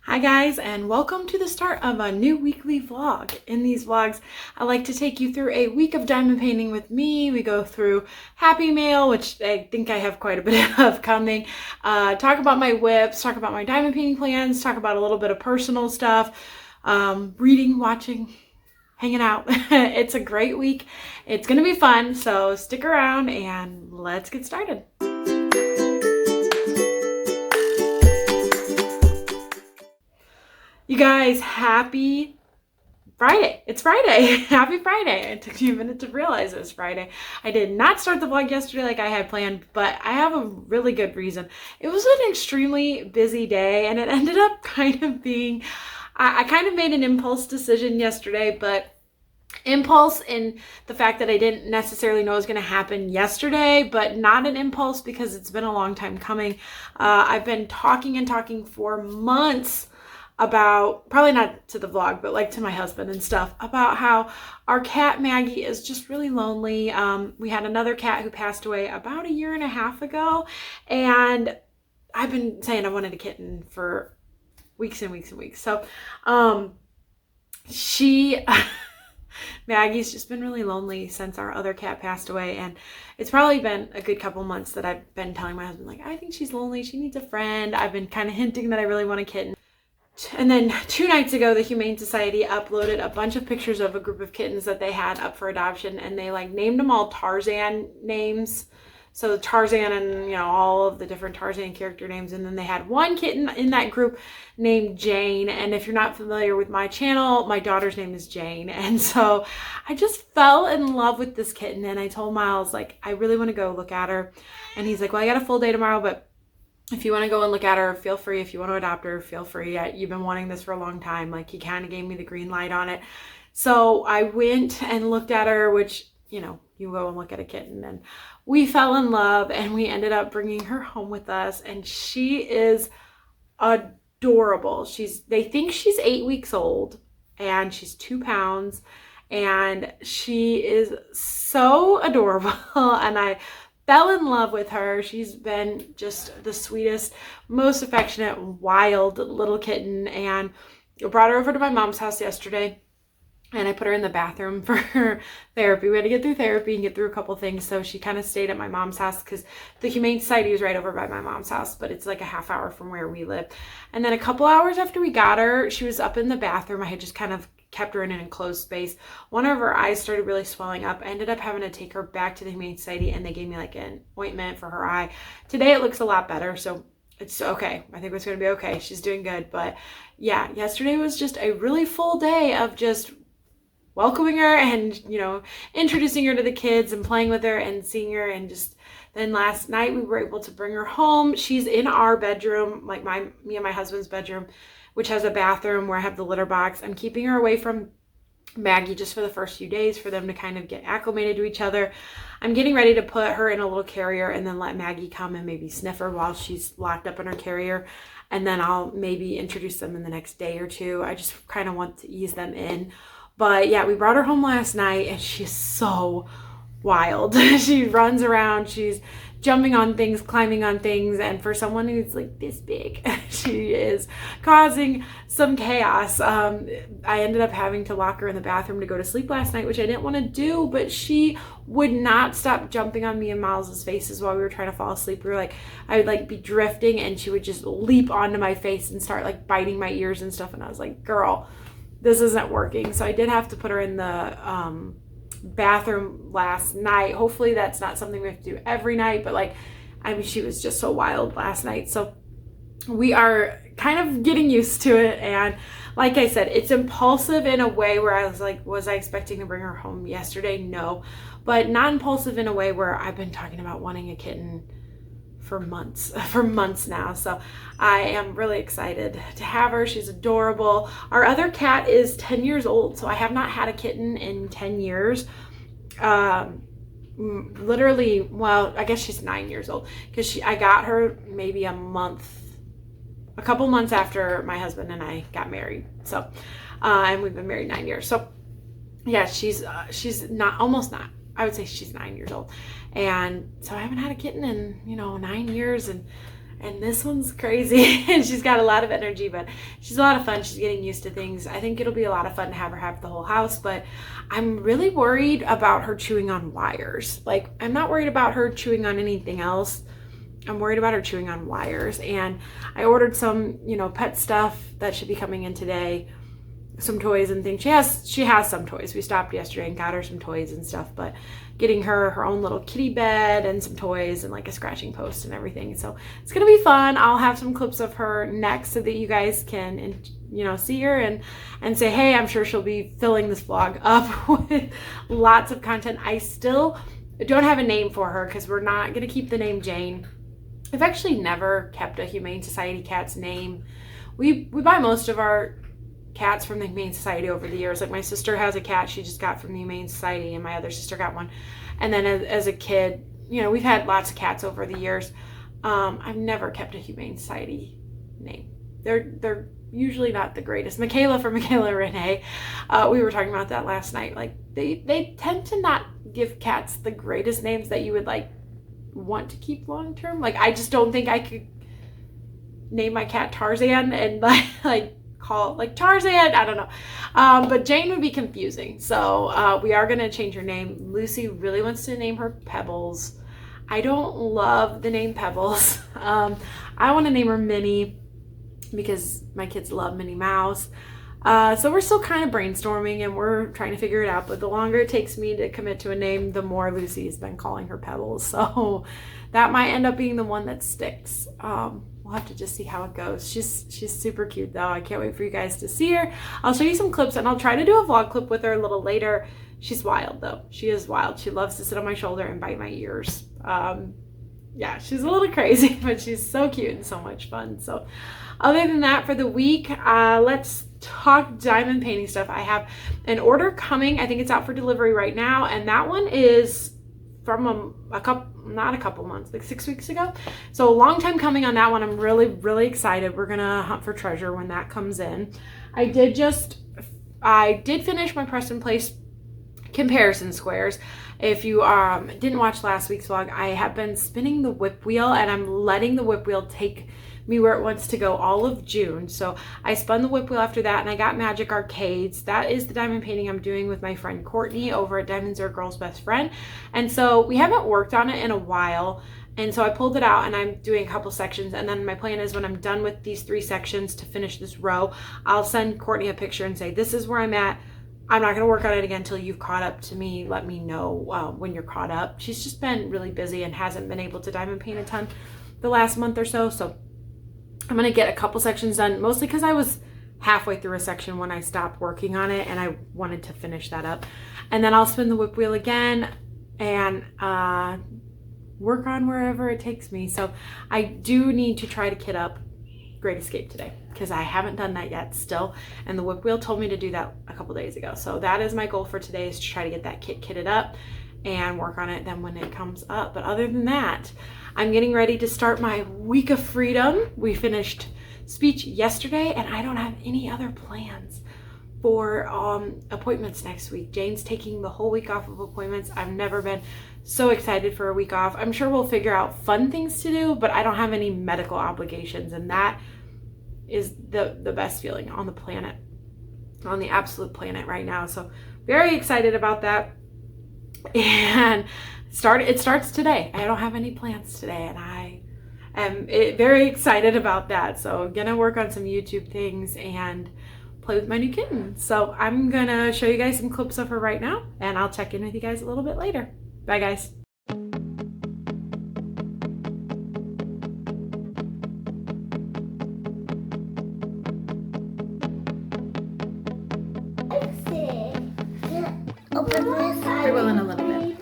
Hi guys, and welcome to the start of a new weekly vlog. In these vlogs, I like to take you through a week of diamond painting with me. We go through Happy Mail, which I think I have quite a bit of coming, talk about my whips, talk about my diamond painting plans, talk about a little bit of personal stuff, reading, watching, hanging out. It's a great week. It's going to be fun, so stick around and let's get started. You guys, happy Friday. It's Friday. Happy Friday. It took me a minute to realize it was Friday. I did not start the vlog yesterday like I had planned, but I have a really good reason. It was an extremely busy day, and it ended up kind of being, I kind of made an impulse decision yesterday, but impulse in the fact that I didn't necessarily know it was going to happen yesterday, but not an impulse because it's been a long time coming. I've been talking for months about, probably not to the vlog, but like to my husband and stuff, about how our cat Maggie is just really lonely. We had another cat who passed away about a year and a half ago, and I've been saying I wanted a kitten for weeks and weeks and weeks. So Maggie's just been really lonely since our other cat passed away, and it's probably been a good couple months that I've been telling my husband, like, I think she's lonely, she needs a friend. I've been kind of hinting that I really want a kitten. And then 2 nights ago, the Humane Society uploaded a bunch of pictures of a group of kittens that they had up for adoption, and they like named them all Tarzan names. So Tarzan and, all of the different Tarzan character names. And then they had one kitten in that group named Jane. And if you're not familiar with my channel, my daughter's name is Jane. And so I just fell in love with this kitten. And I told Miles, like, I really want to go look at her. And he's like, well, I got a full day tomorrow, but if you want to go and look at her, feel free. If you want to adopt her, feel free. You've been wanting this for a long time. Like, he kind of gave me the green light on it. So I went and looked at her, which, you go and look at a kitten, and we fell in love, and we ended up bringing her home with us, and she is adorable. They think she's 8 weeks old, and she's 2 pounds, and she is so adorable, and I fell in love with her. She's been just the sweetest, most affectionate, wild little kitten, and I brought her over to my mom's house yesterday, and I put her in the bathroom for her therapy. We had to get through therapy and get through a couple things, so she kind of stayed at my mom's house because the Humane Society is right over by my mom's house, but it's like a half hour from where we live. And then a couple hours after we got her, she was up in the bathroom. I had just kind of kept her in an enclosed space. One of her eyes started really swelling up. I ended up having to take her back to the Humane Society, and they gave me like an ointment for her eye. Today it looks a lot better, so it's okay. I think it's going to be okay. She's doing good. But yeah, yesterday was just a really full day of just welcoming her and, introducing her to the kids and playing with her and seeing her. And just then last night we were able to bring her home. She's in our bedroom, like me and my husband's bedroom, which has a bathroom where I have the litter box. I'm keeping her away from Maggie just for the first few days for them to kind of get acclimated to each other. I'm getting ready to put her in a little carrier and then let Maggie come and maybe sniff her while she's locked up in her carrier. And then I'll maybe introduce them in the next day or two. I just kind of want to ease them in. But yeah, we brought her home last night, and she's so wild. She runs around, she's jumping on things, climbing on things, and for someone who's like this big, she is causing some chaos. I ended up having to lock her in the bathroom to go to sleep last night, which I didn't want to do, but she would not stop jumping on me and Miles's faces while we were trying to fall asleep. I would like be drifting, and she would just leap onto my face and start like biting my ears and stuff, and I was like, girl, this isn't working. So I did have to put her in the bathroom last night. Hopefully that's not something we have to do every night, but she was just so wild last night. So we are kind of getting used to it. And like I said, it's impulsive in a way where I was like, was I expecting to bring her home yesterday? No, but not impulsive in a way where I've been talking about wanting a kitten for months now. So I am really excited to have her. She's adorable. Our other cat is 10 years old, so I have not had a kitten in 10 years. Literally, well, I guess she's 9 years old because I got her maybe a couple months after my husband and I got married. So and we've been married 9 years. So yeah, she's not, almost not, I would say she's 9 years old. And so I haven't had a kitten in, 9 years, and And this one's crazy. And she's got a lot of energy, but she's a lot of fun. She's getting used to things. I think it'll be a lot of fun to have her have the whole house, but I'm really worried about her chewing on wires. Like, I'm not worried about her chewing on anything else. I'm worried about her chewing on wires. And I ordered some, pet stuff that should be coming in today. Some toys and things. She has some toys. We stopped yesterday and got her some toys and stuff, but getting her own little kitty bed and some toys and like a scratching post and everything. So it's gonna be fun. I'll have some clips of her next so that you guys can see her and say, hey, I'm sure she'll be filling this vlog up with lots of content. I still don't have a name for her because we're not gonna keep the name Jane. I've actually never kept a Humane Society cat's name. We buy most of our cats from the Humane Society over the years. Like, my sister has a cat she just got from the Humane Society, and my other sister got one. And then as a kid, we've had lots of cats over the years. I've never kept a Humane Society name. They're usually not the greatest. Michaela from Michaela Renee, we were talking about that last night. Like, they tend to not give cats the greatest names that you would like want to keep long term. Like, I just don't think I could name my cat Tarzan and like call like Tarzan. I don't know. But Jane would be confusing. So we are going to change her name. Lucy really wants to name her Pebbles. I don't love the name Pebbles. I want to name her Minnie because my kids love Minnie Mouse. So we're still kind of brainstorming and we're trying to figure it out. But the longer it takes me to commit to a name, the more Lucy's been calling her Pebbles. So that might end up being the one that sticks. We'll have to just see how it goes. She's super cute though. I can't wait for you guys to see her. I'll show you some clips and I'll try to do a vlog clip with her a little later. She's wild though. She is wild. She loves to sit on my shoulder and bite my ears. Yeah, she's a little crazy, but she's so cute and so much fun. So other than that, for the week, let's talk diamond painting stuff. I have an order coming. I think it's out for delivery right now. And that one is from not a couple months, like 6 weeks ago. So a long time coming on that one. I'm really, really excited. We're going to hunt for treasure when that comes in. I did finish my Preston Place comparison squares. If you didn't watch last week's vlog, I have been spinning the whip wheel and I'm letting the whip wheel take me where it wants to go all of June. So I spun the whip wheel after that and I got Magic Arcades. That is the diamond painting I'm doing with my friend Courtney over at Diamonds Are a Girl's Best Friend. And so we haven't worked on it in a while. And so I pulled it out and I'm doing a couple sections. And then my plan is when I'm done with these 3 sections to finish this row, I'll send Courtney a picture and say, this is where I'm at. I'm not going to work on it again until you've caught up to me. Let me know when you're caught up. She's just been really busy and hasn't been able to diamond paint a ton the last month or so. So I'm going to get a couple sections done, mostly because I was halfway through a section when I stopped working on it and I wanted to finish that up. And then I'll spin the whip wheel again and work on wherever it takes me. So I do need to try to kit up Great Escape today because I haven't done that yet still. And the whip wheel told me to do that a couple days ago. So that is my goal for today, is to try to get that kitted up and work on it then when it comes up. But other than that, I'm getting ready to start my week of freedom. We finished speech yesterday and I don't have any other plans for appointments next week. Jane's taking the whole week off of appointments. I've never been so excited for a week off. I'm sure we'll figure out fun things to do, but I don't have any medical obligations, and that is the best feeling on the planet, on the absolute planet right now. So very excited about that. And it starts today. I don't have any plans today and I am very excited about that. So gonna work on some YouTube things and play with my new kitten. So I'm gonna show you guys some clips of her right now and I'll check in with you guys a little bit later. Bye guys. Open this. You're willing a little bit.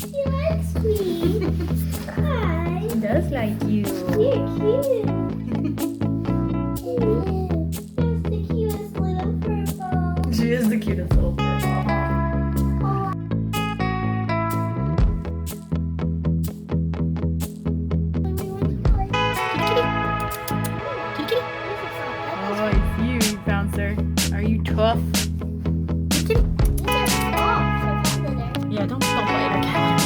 She likes me. Hi. She does like you. You're cute. She's the cutest little purple. She is the cutest little girl. Oh, it's you, bouncer. Are you tough? Yeah, don't play the cat.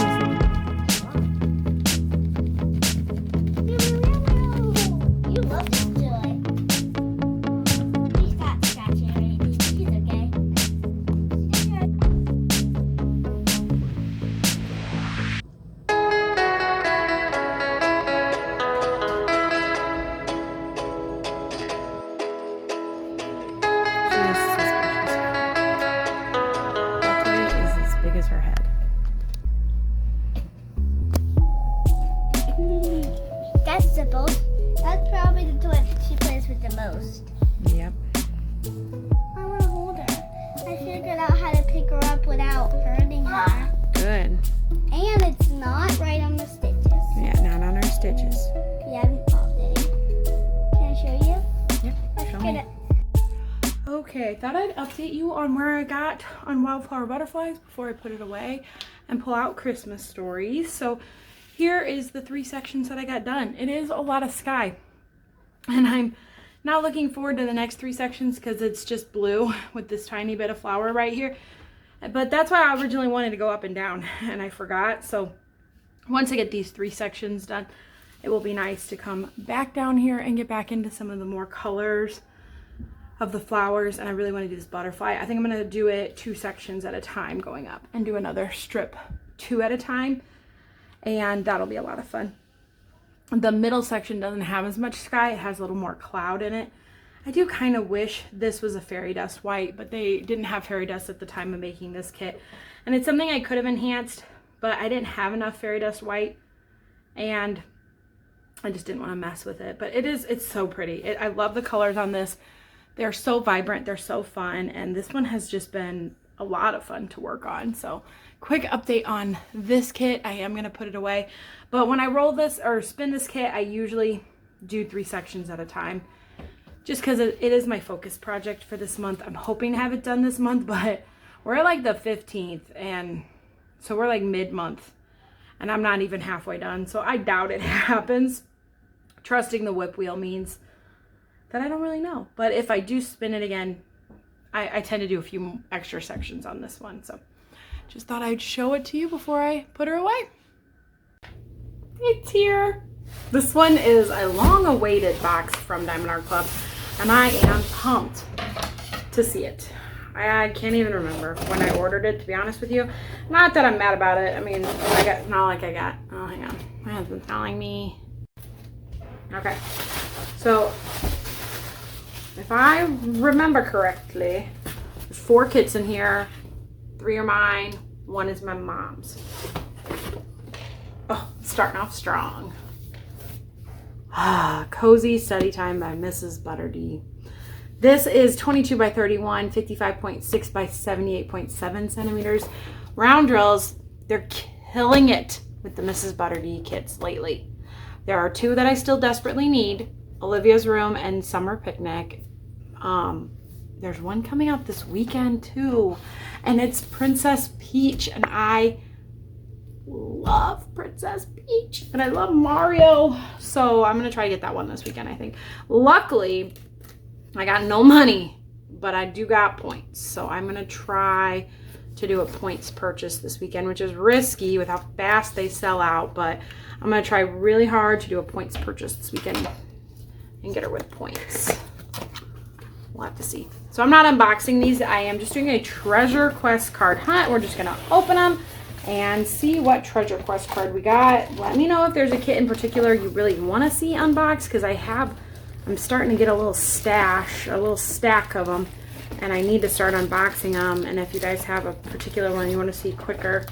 most. Yep. I want to hold her. I figured out how to pick her up without hurting her. Good. And it's not right on the stitches. Yeah, not on our stitches. You haven't popped any. Can I show you? Yep, Let's show get me. it. Okay, I thought I'd update you on where I got on wildflower butterflies before I put it away and pull out Christmas stories. So here is the 3 sections that I got done. It is a lot of sky, and I'm not looking forward to the next 3 sections because it's just blue with this tiny bit of flower right here. But that's why I originally wanted to go up and down, and I forgot. So once I get these 3 sections done, it will be nice to come back down here and get back into some of the more colors of the flowers. And I really want to do this butterfly. I think I'm going to do it 2 sections at a time going up and do another strip 2 at a time, and that'll be a lot of fun. The middle section doesn't have as much sky. It has a little more cloud in it. I do kind of wish this was a fairy dust white, but they didn't have fairy dust at the time of making this kit, and it's something I could have enhanced, but I didn't have enough fairy dust white, and I just didn't want to mess with it. But it's so pretty. I love the colors on this. They're so vibrant, they're so fun, and this one has just been a lot of fun to work on. So quick update on this kit. I am going to put it away, but when I roll this or spin this kit, I usually do 3 sections at a time, just because it is my focus project for this month. I'm hoping to have it done this month, but we're at like the 15th, and so we're like mid-month, and I'm not even halfway done, so I doubt it happens. Trusting the whip wheel means that I don't really know, but if I do spin it again, I tend to do a few extra sections on this one. So just thought I'd show it to you before I put her away. It's here. This one is a long-awaited box from Diamond Art Club, and I am pumped to see it. I can't even remember when I ordered it, to be honest with you. Not that I'm mad about it. I mean, oh, hang on. My husband's calling me. Okay, so if I remember correctly, there's 4 kits in here. 3 are mine, 1 is my mom's. Oh, starting off strong. Cozy Study Time by Mrs. Butterdy. This is 22 by 31, 55.6 by 78.7 centimeters. Round drills, they're killing it with the Mrs. Butterdy kits lately. There are 2 that I still desperately need, Olivia's Room and Summer Picnic. There's one coming out this weekend too, and it's Princess Peach, and I love Princess Peach, and I love Mario, so I'm gonna try to get that one this weekend, I think. Luckily, I got no money, but I do got points, so I'm gonna try to do a points purchase this weekend, which is risky with how fast they sell out, but I'm gonna try really hard to do a points purchase this weekend and get her with points. We'll have to see. So I'm not unboxing these. I am just doing a Treasure Quest card hunt. We're just gonna open them and see what Treasure Quest card we got. Let me know if there's a kit in particular you really want to see unboxed, because I'm starting to get a little stash, a little stack of them, and I need to start unboxing them. And if you guys have a particular one you want to see quicker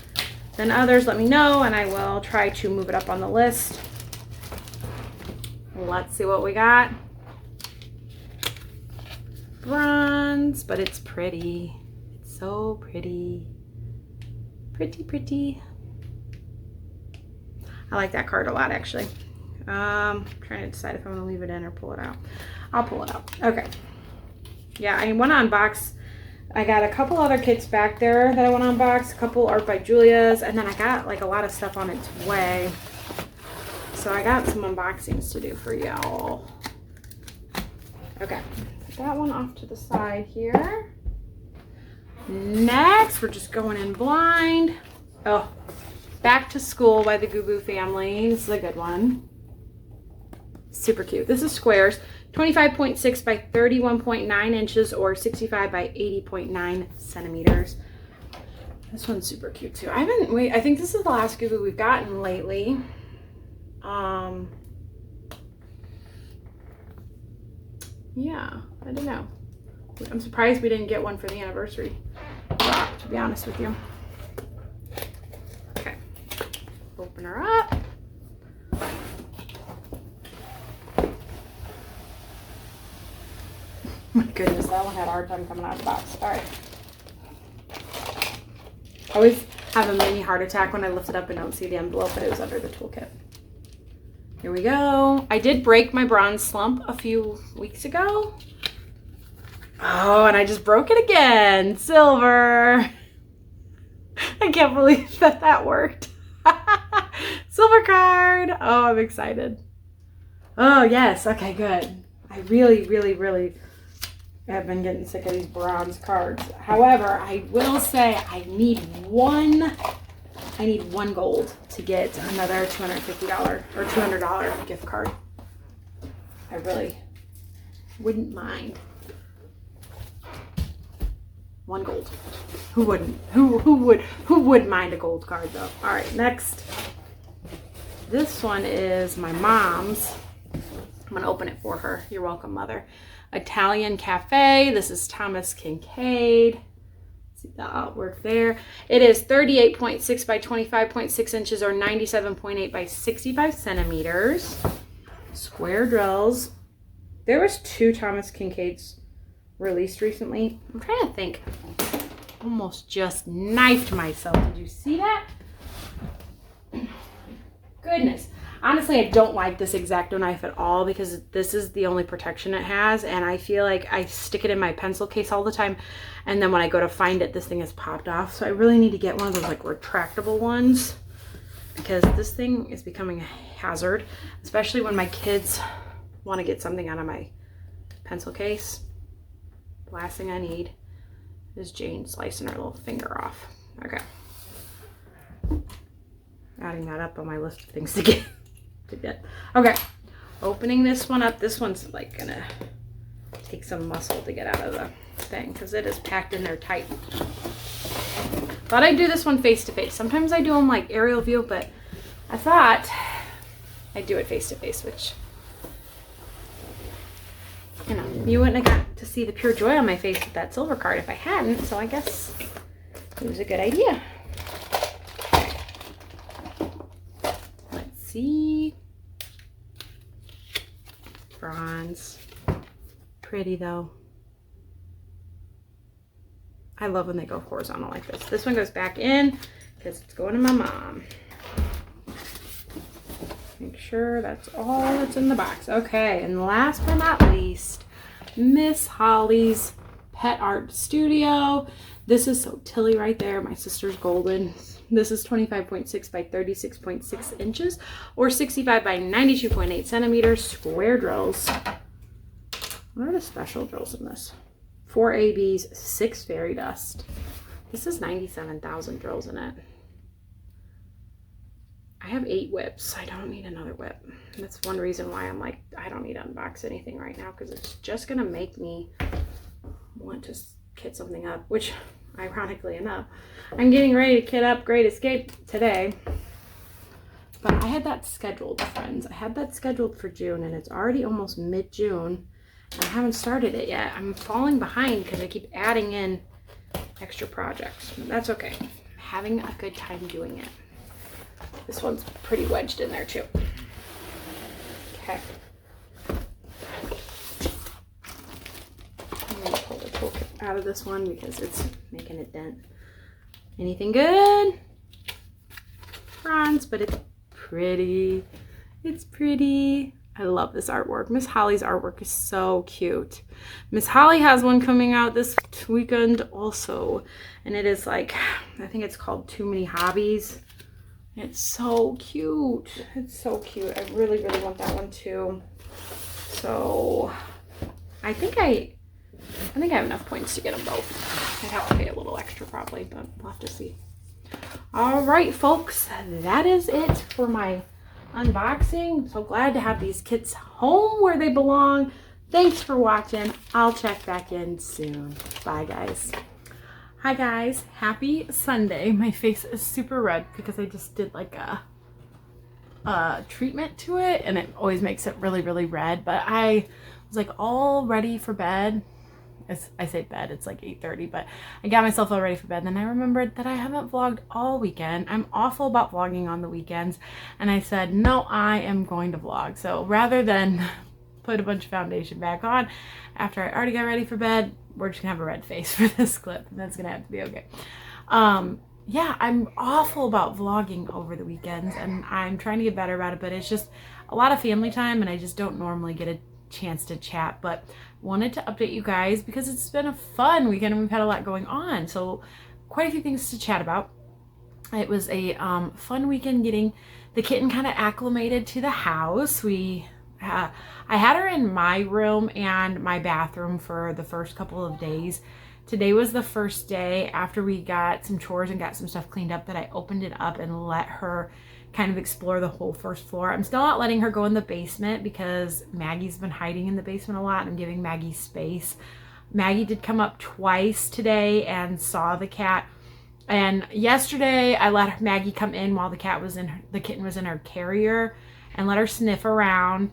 than others, let me know, and I will try to move it up on the list. Let's see what we got. Bronze, but it's pretty. It's so pretty. Pretty, pretty. I like that card a lot, actually. Trying to decide if I'm gonna leave it in or pull it out. I'll pull it out. Okay. Yeah, I want to unbox. I got a couple other kits back there that I want to unbox. A couple Art by Julia's, and then I got like a lot of stuff on its way. So I got some unboxings to do for y'all. Okay. Put that one off to the side here. Next, we're just going in blind. Oh, Back to School by the Goo Boo Family. This is a good one. Super cute. This is squares. 25.6 by 31.9 inches or 65 by 80.9 centimeters. This one's super cute too. I think this is the last Goo Boo we've gotten lately. Yeah, I don't know. I'm surprised we didn't get one for the anniversary drop, to be honest with you. Okay, open her up. My goodness, that one had a hard time coming out of the box. All right. I always have a mini heart attack when I lift it up and don't see the envelope, but it was under the toolkit. Here we go. I did break my bronze slump a few weeks ago. Oh, and I just broke it again. Silver. I can't believe that worked. Silver card. Oh, I'm excited. Oh, yes. Okay, good. I really, really, really have been getting sick of these bronze cards. However, I will say I need one gold to get another $250 or $200 gift card. I really wouldn't mind. One gold. Who wouldn't? Who would mind a gold card though? All right, next. This one is my mom's. I'm gonna open it for her. You're welcome, Mother. Italian Cafe. This is Thomas Kincaid. See the artwork there. It is 38.6 by 25.6 inches or 97.8 by 65 centimeters. Square drills. There was 2 Thomas Kincaids released recently. I'm trying to think. Almost just knifed myself. Did you see that? Goodness. Honestly, I don't like this X-Acto knife at all because this is the only protection it has, and I feel like I stick it in my pencil case all the time, and then when I go to find it, this thing has popped off. So I really need to get one of those like retractable ones because this thing is becoming a hazard, especially when my kids want to get something out of my pencil case. The last thing I need is Jane slicing her little finger off. Okay. Adding that up on my list of things to get. Okay, opening this one up. This one's like gonna take some muscle to get out of the thing because it is packed in there tight. Thought I'd do this one face to face. Sometimes I do them like aerial view, but I thought I'd do it face to face, which, you know, you wouldn't have got to see the pure joy on my face with that silver card if I hadn't, so I guess it was a good idea. Let's see. Bronze. Pretty though. I love when they go horizontal like this. This one goes back in because it's going to my mom. Make sure that's all that's in the box. Okay, and last but not least, Miss Holly's Pet Art Studio. This is so Tilly right there. My sister's golden. This is 25.6 by 36.6 inches or 65 by 92.8 centimeters. Square drills. What are the special drills in this? 4 ABs, 6 fairy dust. This is 97,000 drills in it. I have 8 whips. I don't need another whip. That's one reason why I'm like, I don't need to unbox anything right now because it's just going to make me want to kit something up, which ironically enough, I'm getting ready to kit up Great Escape today. But I had that scheduled, friends. I had that scheduled for June and it's already almost mid-June. I haven't started it yet. I'm falling behind because I keep adding in extra projects. That's okay. I'm having a good time doing it. This one's pretty wedged in there too. Okay. I'm going to pull the toolkit out of this one because it's making a dent. Anything good? Bronze, but it's pretty. It's pretty. I love this artwork. Miss Holly's artwork is so cute. Miss Holly has one coming out this weekend also. And it is like, I think it's called Too Many Hobbies. It's so cute. It's so cute. I really, really want that one too. So I think I have enough points to get them both. I'd have to pay a little extra probably, but we'll have to see. All right, folks, that is it for my unboxing. I'm so glad to have these kits home where they belong. Thanks for watching. I'll check back in soon. Bye, guys. Hi, guys. Happy Sunday. My face is super red because I just did like a treatment to it, and it always makes it really, really red. But I was like all ready for bed. As I say bed, it's like 8:30, but I got myself all ready for bed. Then I remembered that I haven't vlogged all weekend. I'm awful about vlogging on the weekends, and I said, no, I am going to vlog. So rather than put a bunch of foundation back on after I already got ready for bed. We're just gonna have a red face for this clip, and that's gonna have to be okay. Yeah, I'm awful about vlogging over the weekends, and I'm trying to get better about it, but it's just a lot of family time, and I just don't normally get a chance to chat. But wanted to update you guys because it's been a fun weekend and we've had a lot going on, so quite a few things to chat about. It was a fun weekend getting the kitten kind of acclimated to the house. I had her in my room and my bathroom for the first couple of days. Today was the first day after we got some chores and got some stuff cleaned up that I opened it up and let her kind of explore the whole first floor. I'm still not letting her go in the basement because Maggie's been hiding in the basement a lot, and I'm giving Maggie space. Maggie did come up twice today and saw the cat. And yesterday I let Maggie come in while the kitten was in her carrier and let her sniff around.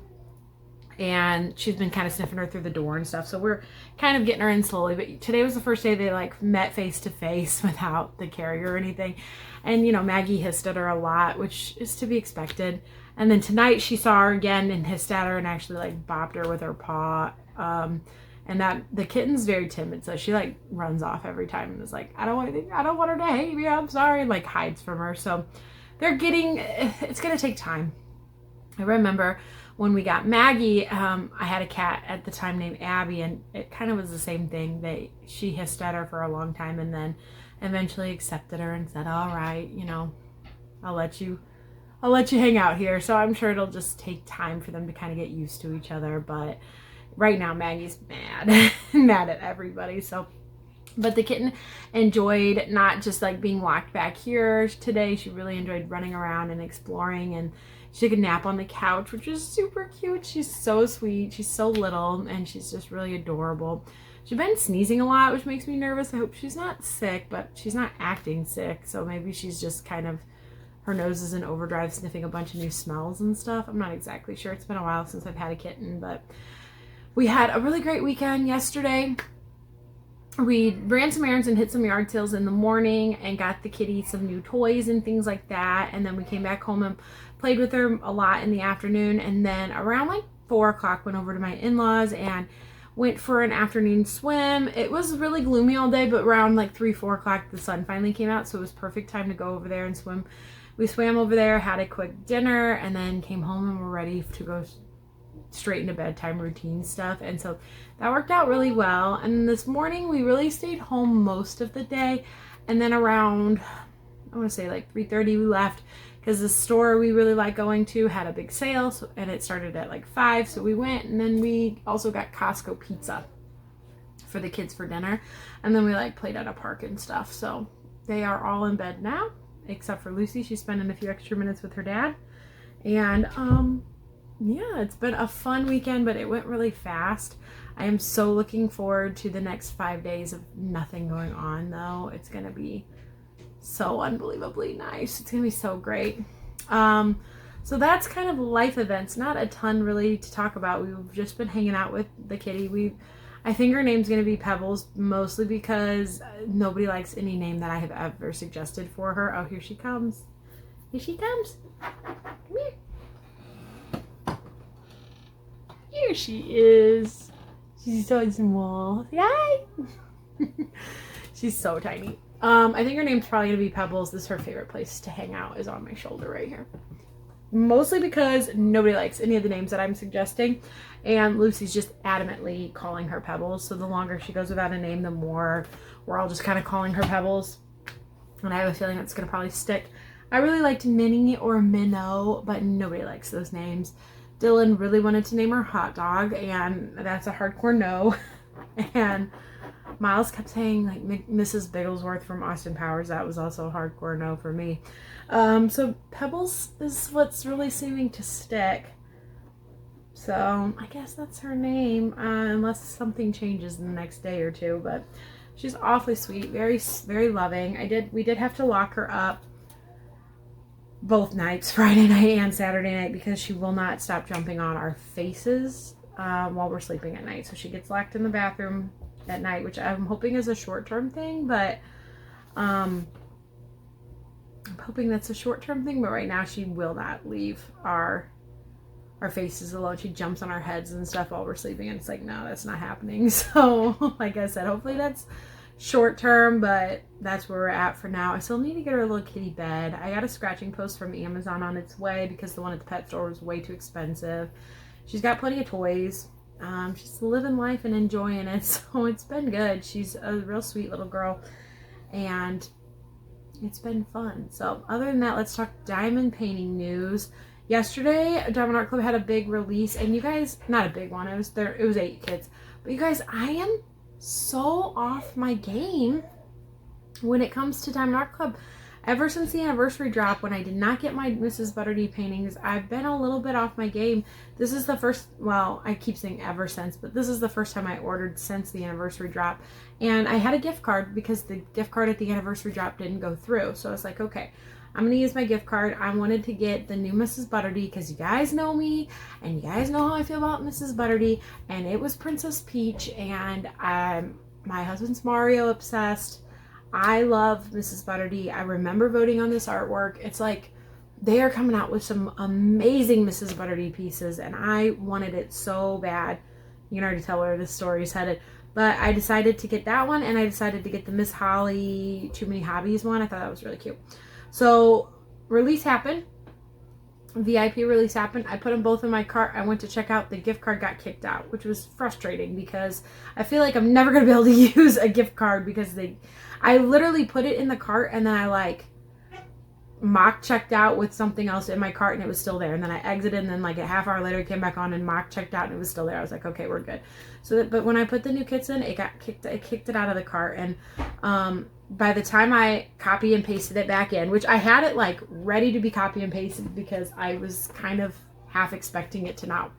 And she's been kind of sniffing her through the door and stuff. So we're kind of getting her in slowly. But today was the first day they like met face to face without the carrier or anything. And, you know, Maggie hissed at her a lot, which is to be expected. And then tonight she saw her again and hissed at her and actually like bopped her with her paw. And that the kitten's very timid. So she like runs off every time and is like, I don't want her to hate me. I'm sorry. And like hides from her. So it's going to take time. I remember when we got Maggie, I had a cat at the time named Abby, and it kind of was the same thing. She hissed at her for a long time and then eventually accepted her and said, all right, you know, I'll let you hang out here. So I'm sure it'll just take time for them to kind of get used to each other. But right now Maggie's mad at everybody. So, but the kitten enjoyed not just like being locked back here today. She really enjoyed running around and exploring, and she took a nap on the couch, which is super cute. She's so sweet. She's so little, and she's just really adorable. She's been sneezing a lot, which makes me nervous. I hope she's not sick, but she's not acting sick. So maybe she's just kind of, her nose is in overdrive, sniffing a bunch of new smells and stuff. I'm not exactly sure. It's been a while since I've had a kitten, but we had a really great weekend yesterday. We ran some errands and hit some yard sales in the morning and got the kitty some new toys and things like that. And then we came back home and played with her a lot in the afternoon. And then around like 4 o'clock went over to my in-laws and went for an afternoon swim. It was really gloomy all day, but around like 3-4 o'clock the sun finally came out. So it was perfect time to go over there and swim. We swam over there, had a quick dinner, and then came home and were ready to go straight into bedtime routine stuff. And so that worked out really well. And this morning we really stayed home most of the day, and then around, I want to say like 3:30 we left because the store we really like going to had a big sale, and it started at like 5, so we went. And then we also got Costco pizza for the kids for dinner, and then we like played at a park and stuff. So they are all in bed now except for Lucy. She's spending a few extra minutes with her dad. And yeah, it's been a fun weekend, but it went really fast. I am so looking forward to the next 5 days of nothing going on, though. It's going to be so unbelievably nice. It's going to be so great. So that's kind of life events. Not a ton really to talk about. We've just been hanging out with the kitty. I think her name's going to be Pebbles, mostly because nobody likes any name that I have ever suggested for her. Oh, here she comes. Here she comes. Come here. Here she is. She's so small. Hi. She's so tiny. I think her name's probably gonna be Pebbles. This is her favorite place to hang out, is on my shoulder right here. Mostly because nobody likes any of the names that I'm suggesting, and Lucy's just adamantly calling her Pebbles. So the longer she goes without a name, the more we're all just kind of calling her Pebbles. And I have a feeling that's gonna probably stick. I really liked Minnie or Minnow, but nobody likes those names. Dylan really wanted to name her Hot Dog, and that's a hardcore no. And Miles kept saying like Mrs. Bigglesworth from Austin Powers. That was also a hardcore no for me. So Pebbles is what's really seeming to stick. So I guess that's her name, unless something changes in the next day or two. But she's awfully sweet, very, very loving. We did have to lock her up both nights, Friday night and Saturday night, because she will not stop jumping on our faces while we're sleeping at night. So she gets locked in the bathroom at night, which I'm hoping is a short-term thing, but I'm hoping that's a short-term thing. But right now she will not leave our our faces alone. She jumps on our heads and stuff while we're sleeping, and it's like, no, that's not happening. So like I said, hopefully that's short term, but that's where we're at for now. I still need to get her a little kitty bed. I got a scratching post from Amazon on its way because the one at the pet store was way too expensive. She's got plenty of toys. She's living life and enjoying it, so it's been good. She's a real sweet little girl, and it's been fun. So other than that, let's talk diamond painting news. Yesterday, Diamond Art Club had a big release, and you guys, not a big one, it was 8 kids, but you guys, I am so off my game when it comes to Diamond Art Club. Ever since the anniversary drop, when I did not get my Mrs. Butterdy paintings, I've been a little bit off my game. This is the first, well, I keep saying ever since, but this is the first time I ordered since the anniversary drop. And I had a gift card because the gift card at the anniversary drop didn't go through. So I was like, okay, I'm going to use my gift card. I wanted to get the new Mrs. Butterdy because you guys know me and you guys know how I feel about Mrs. Butterdy. And it was Princess Peach, and my husband's Mario obsessed. I love Mrs. Butterdy. I remember voting on this artwork. It's like they are coming out with some amazing Mrs. Butterdy pieces, and I wanted it so bad. You can already tell where this story is headed. But I decided to get that one, and I decided to get the Miss Holly Too Many Hobbies one. I thought that was really cute. So release happened. VIP release happened. I put them both in my cart. I went to check out. The gift card got kicked out, which was frustrating because I feel like I'm never going to be able to use a gift card because I literally put it in the cart, and then I like mock checked out with something else in my cart, and it was still there. And then I exited, and then like a half hour later, I came back on and mock checked out, and it was still there. I was like, okay, we're good. But when I put the new kits in, it kicked it out of the cart. And by the time I copy and pasted it back in, which I had it like ready to be copy and pasted because I was kind of half expecting it to not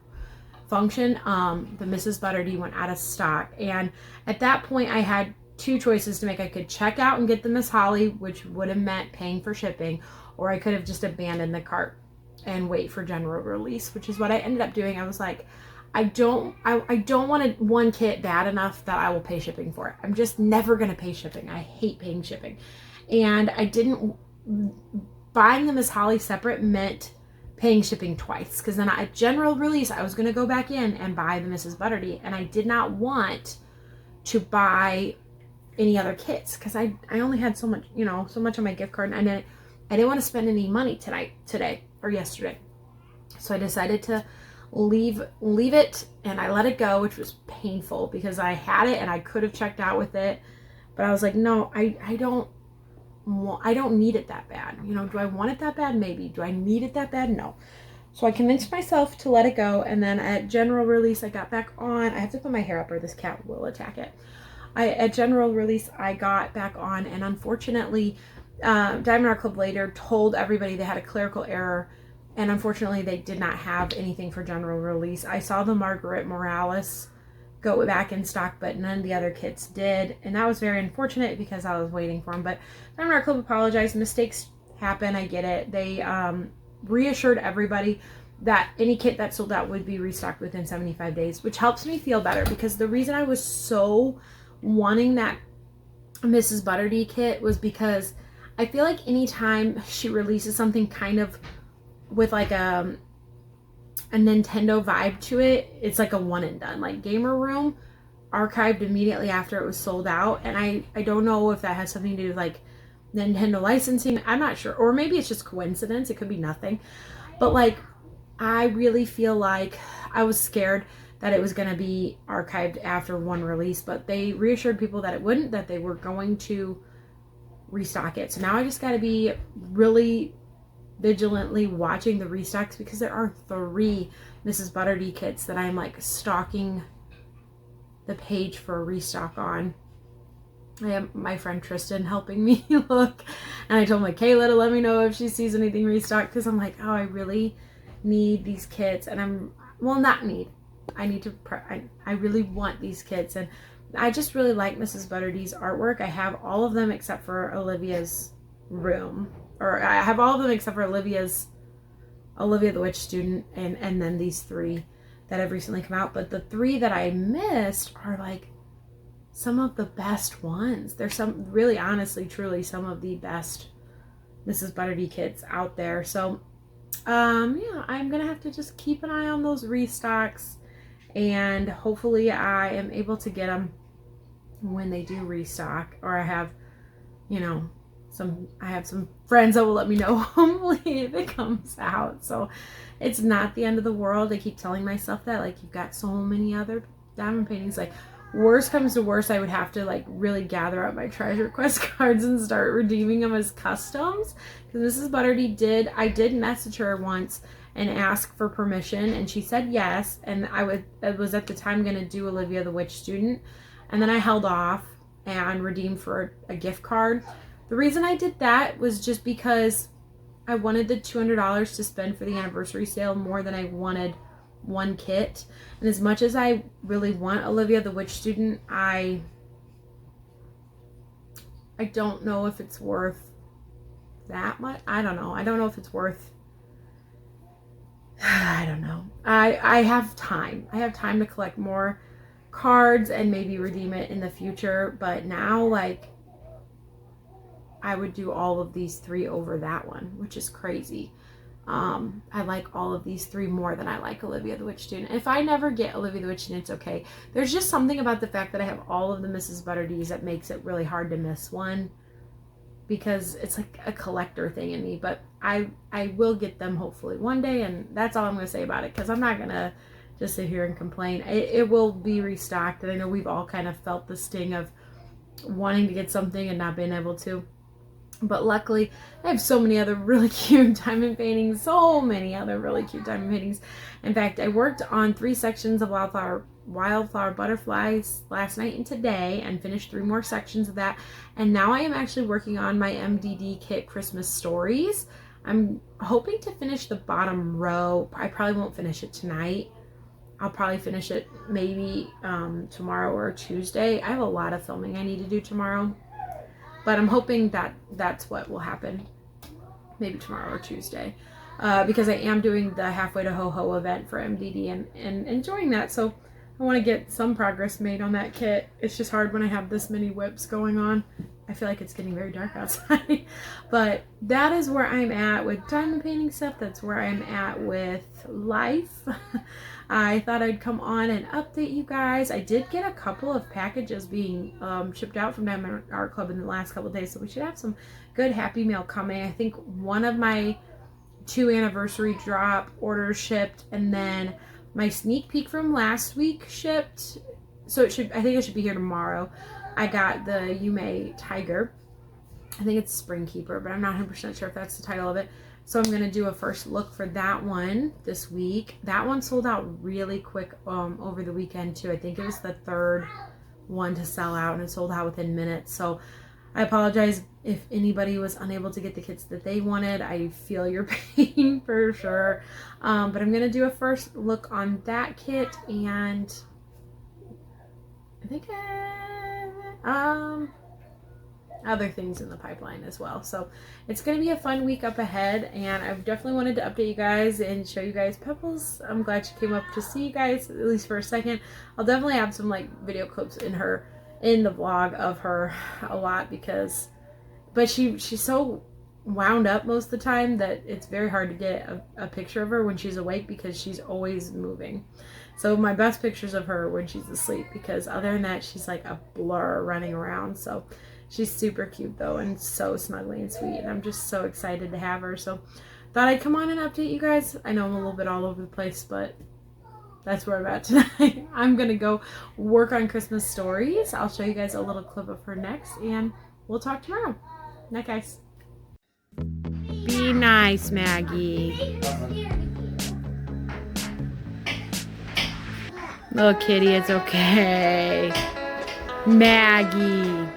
function, the Mrs. Butterdy went out of stock. And at that point, I had 2 choices to make. I could check out and get the Miss Holly, which would have meant paying for shipping, or I could have just abandoned the cart and wait for general release, which is what I ended up doing. I was like, I don't want one kit bad enough that I will pay shipping for it. I'm just never going to pay shipping. I hate paying shipping. And buying the Miss Holly separate meant paying shipping twice, because then at general release, I was going to go back in and buy the Mrs. Butterdy, and I did not want to buy any other kits because I only had so much, so much on my gift card, and I didn't want to spend any money today or yesterday. So I decided to leave it, and I let it go, which was painful because I had it and I could have checked out with it, but I was like, no, I don't need it that bad. Do I want it that bad? Maybe. Do I need it that bad? No. So I convinced myself to let it go, and then at general release, I got back on. I have to put my hair up or this cat will attack it. At general release, I got back on, and unfortunately, Diamond Art Club later told everybody they had a clerical error, and unfortunately, they did not have anything for general release. I saw the Margaret Morales go back in stock, but none of the other kits did, and that was very unfortunate because I was waiting for them. But Diamond Art Club apologized. Mistakes happen. I get it. They reassured everybody that any kit that sold out would be restocked within 75 days, which helps me feel better because the reason I was so wanting that Mrs. Butterdy kit was because I feel like anytime she releases something kind of with like a Nintendo vibe to it, it's like a one and done. Like Gamer Room archived immediately after it was sold out, and I don't know if that has something to do with like Nintendo licensing. I'm not sure, or maybe it's just coincidence. It could be nothing, but like I really feel like I was scared that it was going to be archived after one release, but they reassured people that it wouldn't, that they were going to restock it. So now I just got to be really vigilantly watching the restocks because there are 3 Mrs. Butterdy kits that I'm like stalking the page for a restock on. I have my friend Tristan helping me look, and I told Michaela to let me know if she sees anything restocked because I'm like, oh, I really need these kits, and I really want these kits, and I just really like Mrs. Butterdy's artwork. I have all of them except for Olivia's room, or I have all of them except for Olivia the Witch Student, and then these 3 that have recently come out. But the 3 that I missed are like some of the best ones. There's some really, honestly, truly some of the best Mrs. Butterdy kits out there. So Yeah, I'm gonna have to just keep an eye on those restocks, and hopefully I am able to get them when they do restock, or I have, you know, I have some friends that will let me know hopefully if it comes out. So it's not the end of the world. I keep telling myself that, like, you've got so many other diamond paintings. Like, worst comes to worst, I would have to like really gather up my treasure quest cards and start redeeming them as customs, because Mrs. Butterdy I did message her once and ask for permission, and she said yes, and I was at the time going to do Olivia the Witch Student, and then I held off and redeemed for a gift card. The reason I did that was just because I wanted the $200 to spend for the anniversary sale more than I wanted one kit. And as much as I really want Olivia the Witch Student, I don't know if it's worth that much. I don't know. I don't know if it's worth I don't know. I have time. I have time to collect more cards and maybe redeem it in the future, but now, like, I would do all of these three over that one, which is crazy. I like all of these three more than I like Olivia the Witch Student. If I never get Olivia the Witch Student, it's okay. There's just something about the fact that I have all of the Mrs. Butterdys that makes it really hard to miss one, because it's like a collector thing in me. But I will get them hopefully one day, and that's all I'm going to say about it, because I'm not going to just sit here and complain. It will be restocked, and I know we've all kind of felt the sting of wanting to get something and not being able to. But luckily, I have so many other really cute diamond paintings. So many other really cute diamond paintings. In fact, I worked on 3 sections of wildflower butterflies last night and today, and finished 3 more sections of that. And now I am actually working on my MDD kit Christmas stories. I'm hoping to finish the bottom row. I probably won't finish it tonight. I'll probably finish it maybe tomorrow or Tuesday. I have a lot of filming I need to do tomorrow. But I'm hoping that that's what will happen, maybe tomorrow or Tuesday, because I am doing the Halfway to Ho Ho event for MDD and enjoying that. So I want to get some progress made on that kit. It's just hard when I have this many whips going on. I feel like it's getting very dark outside. But that is where I'm at with diamond painting stuff. That's where I'm at with life. I thought I'd come on and update you guys. I did get a couple of packages being shipped out from Diamond Art Club in the last couple of days, so we should have some good happy mail coming. I think one of my 2 anniversary drop orders shipped, and then my sneak peek from last week shipped. So I think it should be here tomorrow. I got the Yume Tiger. I think it's Spring Keeper, but I'm not 100% sure if that's the title of it. So I'm going to do a first look for that one this week. That one sold out really quick over the weekend too. I think it was the 3rd one to sell out, and it sold out within minutes. So I apologize if anybody was unable to get the kits that they wanted. I feel your pain for sure. But I'm going to do a first look on that kit, and I think other things in the pipeline as well. So it's going to be a fun week up ahead, and I've definitely wanted to update you guys and show you guys Pebbles. I'm glad she came up to see you guys, at least for a second. I'll definitely have some like video clips in the vlog of her a lot, but she's so wound up most of the time that it's very hard to get a picture of her when she's awake, because she's always moving. So my best pictures of her when she's asleep, because other than that, she's like a blur running around. So she's super cute though, and so snuggly and sweet, and I'm just so excited to have her. So thought I'd come on and update you guys. I know I'm a little bit all over the place, but that's where I'm at tonight. I'm gonna go work on Christmas stories. I'll show you guys a little clip of her next, and we'll talk tomorrow. Night, guys. Be nice, Maggie. Little kitty, it's okay. Maggie.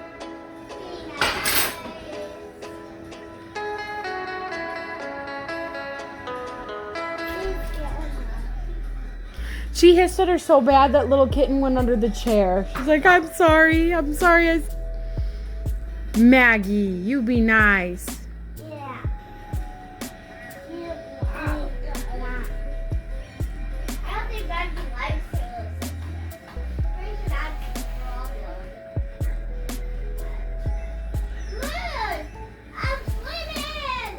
She hissed at her so bad that little kitten went under the chair. She's like, I'm sorry. Maggie, you be nice. Yeah. I don't think Maggie likes this. Where's Maggie's problem? Look! I'm swimming!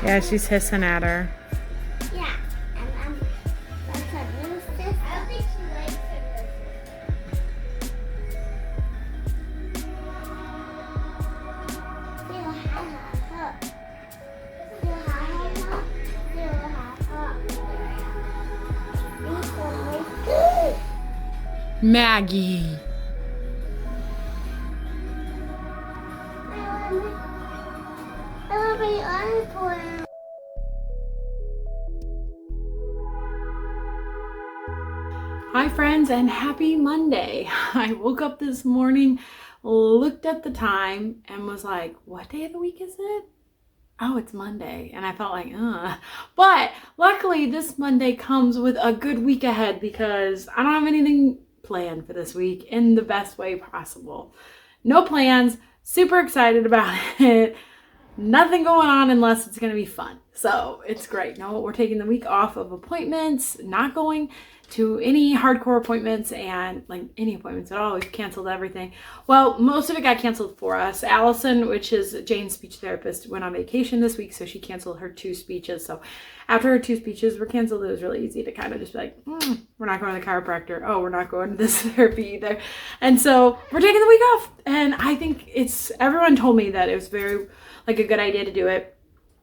Yeah, she's hissing at her. Yeah, and that's a new system. I don't think she likes it. Maggie. I want my arm. Hi friends and happy Monday. I woke up this morning, looked at the time and was like, what day of the week is it? Oh, it's Monday. And I felt like, But luckily this Monday comes with a good week ahead because I don't have anything planned for this week in the best way possible. No plans, super excited about it. Nothing going on unless it's going to be fun. So it's great. No, we're taking the week off of appointments, not going to any hardcore appointments and like any appointments at all. We've canceled everything. Well, most of it got canceled for us. Allison, which is Jane's speech therapist, went on vacation this week, so she canceled her 2 speeches. So after her 2 speeches were canceled, it was really easy to kind of just be like, we're not going to the chiropractor. Oh, we're not going to this therapy either. And so we're taking the week off. And I think everyone told me that it was very like a good idea to do it.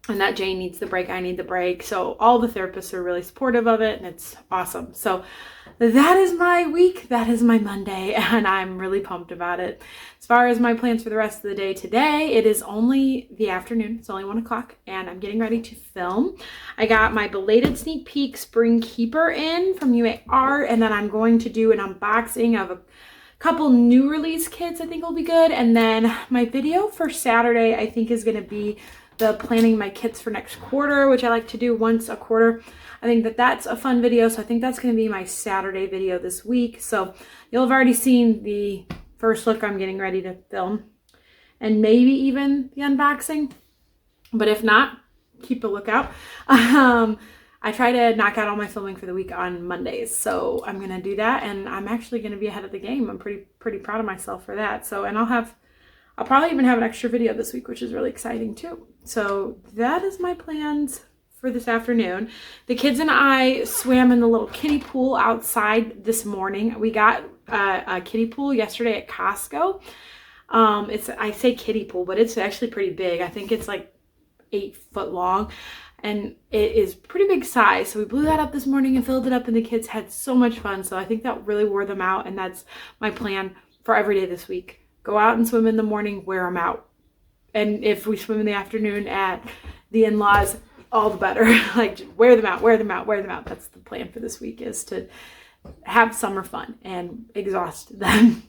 And that Jane needs the break, I need the break. So all the therapists are really supportive of it and it's awesome. So that is my week. That is my Monday and I'm really pumped about it. As far as my plans for the rest of the day today, it is only the afternoon. It's only 1 o'clock and I'm getting ready to film. I got my belated sneak peek spring keeper in from w.i.p.s and then I'm going to do an unboxing of a couple new release kits I think will be good. And then my video for Saturday I think is going to be the planning my kits for next quarter, which I like to do once a quarter. I think that's a fun video, so I think that's going to be my Saturday video this week. So you'll have already seen the first look I'm getting ready to film and maybe even the unboxing, but if not, keep a lookout. I try to knock out all my filming for the week on Mondays, so I'm going to do that, and I'm actually going to be ahead of the game. I'm pretty proud of myself for that. So, and I'll probably even have an extra video this week, which is really exciting too. So that is my plans for this afternoon. The kids and I swam in the little kiddie pool outside this morning. We got a kiddie pool yesterday at Costco. I say kiddie pool, but it's actually pretty big. I think it's like 8 foot long and it is pretty big size. So we blew that up this morning and filled it up and the kids had so much fun. So I think that really wore them out and that's my plan for every day this week. Go out and swim in the morning, wear them out. And if we swim in the afternoon at the in-laws, all the better. Like wear them out, wear them out, wear them out. That's the plan for this week, is to have summer fun and exhaust them.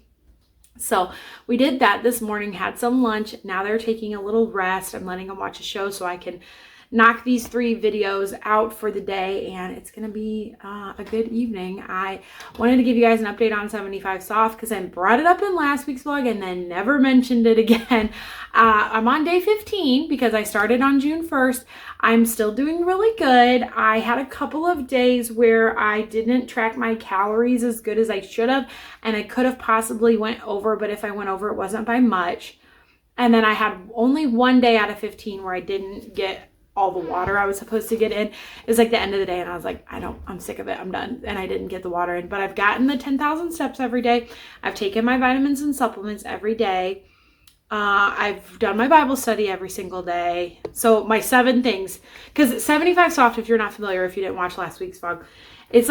So we did that this morning, had some lunch. Now they're taking a little rest. I'm letting them watch a show so I can knock these 3 videos out for the day and it's gonna be a good evening. I wanted to give you guys an update on 75 Soft because I brought it up in last week's vlog and then never mentioned it again. I'm on day 15 because I started on June 1st. I'm still doing really good. I had a couple of days where I didn't track my calories as good as I should have and I could have possibly went over, but if I went over it wasn't by much. And then I had only 1 day out of 15 where I didn't get all the water I was supposed to get in. It was like the end of the day and I was like, I'm sick of it. I'm done. And I didn't get the water in, but I've gotten the 10,000 steps every day. I've taken my vitamins and supplements every day. I've done my Bible study every single day. So my 7 things, because 75 Soft, if you're not familiar, if you didn't watch last week's vlog, it's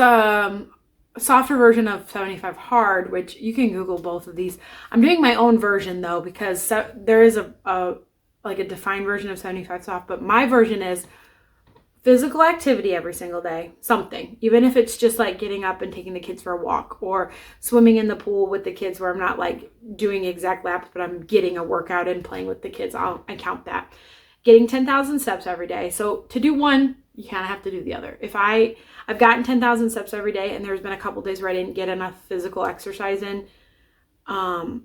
a softer version of 75 Hard, which you can Google both of these. I'm doing my own version though, because there is a defined version of 75 Soft, but my version is physical activity every single day, something, even if it's just like getting up and taking the kids for a walk or swimming in the pool with the kids where I'm not like doing exact laps, but I'm getting a workout and playing with the kids. I count that. Getting 10,000 steps every day. So to do one, you kind of have to do the other. If I've gotten 10,000 steps every day and there's been a couple days where I didn't get enough physical exercise in, but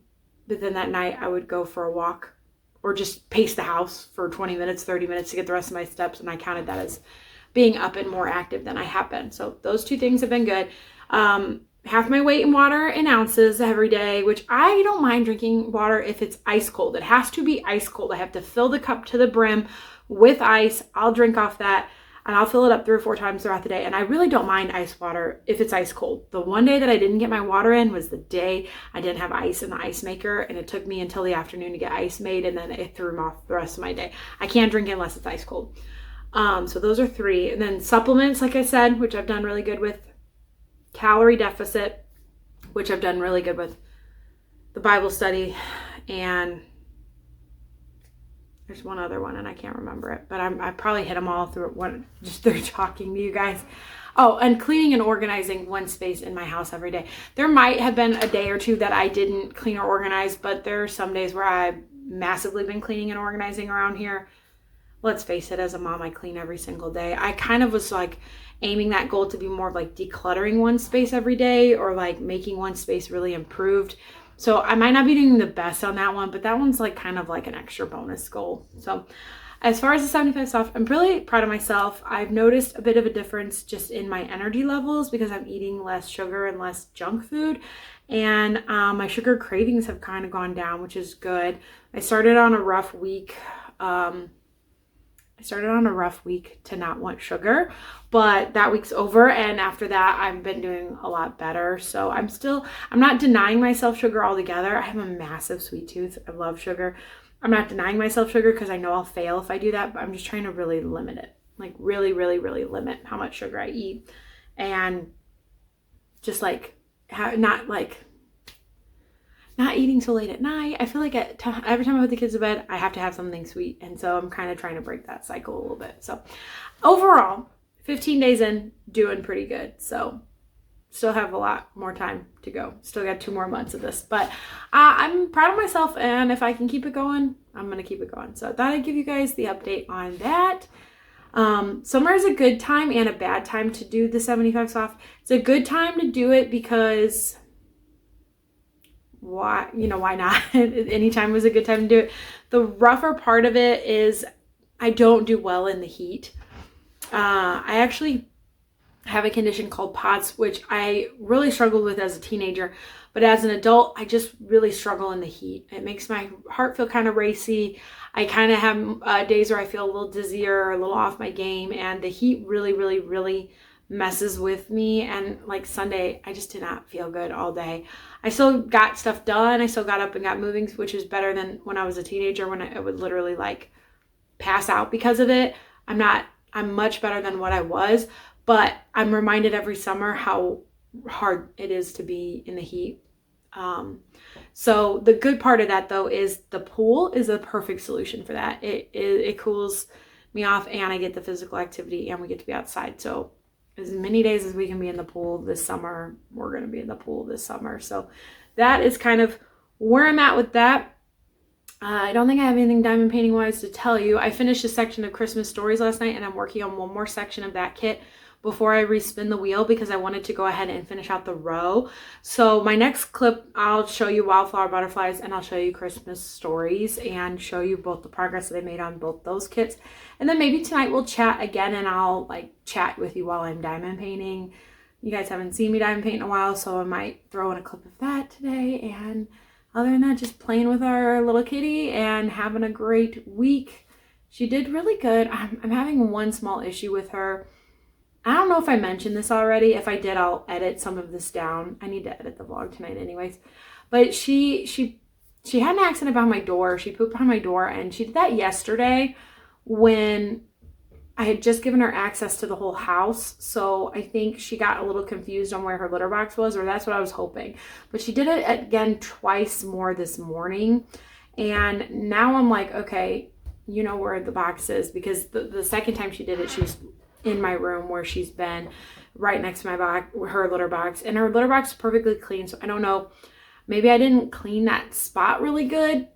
then that night I would go for a walk or just pace the house for 20 minutes, 30 minutes to get the rest of my steps. And I counted that as being up and more active than I have been. So those 2 things have been good. half my weight in water in ounces every day, which I don't mind drinking water if it's ice cold. It has to be ice cold. I have to fill the cup to the brim with ice. I'll drink off that and I'll fill it up 3 or 4 times throughout the day. And I really don't mind ice water if it's ice cold. The one day that I didn't get my water in was the day I didn't have ice in the ice maker, and it took me until the afternoon to get ice made, and then it threw me off the rest of my day. I can't drink it unless it's ice cold. So those are 3. And then supplements, like I said, which I've done really good with. Calorie deficit, which I've done really good with. The Bible study, and there's one other one and I can't remember it, but I probably hit them all through talking to you guys. Oh, and cleaning and organizing one space in my house every day. There might have been a day or 2 that I didn't clean or organize, but there are some days where I've massively been cleaning and organizing around here. Let's face it, as a mom, I clean every single day. I kind of was like aiming that goal to be more of like decluttering one space every day, or like making one space really improved. So I might not be doing the best on that one, but that one's like kind of like an extra bonus goal. So as far as the 75 stuff, I'm really proud of myself. I've noticed a bit of a difference just in my energy levels because I'm eating less sugar and less junk food. And my sugar cravings have kind of gone down, which is good. I started on a rough week. To not want sugar, but that week's over, and after that I've been doing a lot better. So I'm not denying myself sugar altogether. I have a massive sweet tooth. I love sugar. I'm not denying myself sugar because I know I'll fail if I do that, but I'm just trying to really limit it. Like really, really, really limit how much sugar I eat, and just like not eating so late at night. I feel like every time I put the kids to bed, I have to have something sweet. And so I'm kind of trying to break that cycle a little bit. So overall, 15 days in, doing pretty good. So still have a lot more time to go. Still got 2 more months of this. But I'm proud of myself. And if I can keep it going, I'm going to keep it going. So I thought I'd give you guys the update on that. Summer is a good time and a bad time to do the 75 soft. It's a good time to do it because... why not? Anytime was a good time to do it. The rougher part of it is I don't do well in the heat. I actually have a condition called POTS, which I really struggled with as a teenager, but as an adult, I just really struggle in the heat. It makes my heart feel kind of racy. I kind of have days where I feel a little dizzy or a little off my game, and the heat really, really, really messes with me. And like Sunday, I just did not feel good all day. I still got stuff done. I still got up and got moving, which is better than when I was a teenager, when I would literally like pass out because of it. I'm much better than what I was, but I'm reminded every summer how hard it is to be in the heat. So the good part of that though is the pool is a perfect solution for that. It cools me off, and I get the physical activity, and we get to be outside. So as many days as we can be in the pool this summer, we're going to be in the pool this summer. So that is kind of where I'm at with that. I don't think I have anything diamond painting wise to tell you. I finished a section of Christmas stories last night, and I'm working on one more section of that kit before I respin the wheel because I wanted to go ahead and finish out the row. So my next clip, I'll show you wildflower butterflies, and I'll show you Christmas stories, and show you both the progress that I made on both those kits. And then maybe tonight we'll chat again, and I'll like chat with you while I'm diamond painting. You guys haven't seen me diamond paint in a while, so I might throw in a clip of that today. And other than that, just playing with our little kitty and having a great week. She did really good. I'm having one small issue with her. I don't know if I mentioned this already. If I did, I'll edit some of this down. I need to edit the vlog tonight anyways. But she had an accident behind my door. She pooped behind my door, and she did that yesterday when I had just given her access to the whole house. So I think she got a little confused on where her litter box was, or that's what I was hoping. But she did it again twice more this morning. And now I'm like, okay, you know where the box is, because the second time she did it, she was in my room where she's been, right next to my box, her litter box, and her litter box is perfectly clean. So I don't know, maybe I didn't clean that spot really good,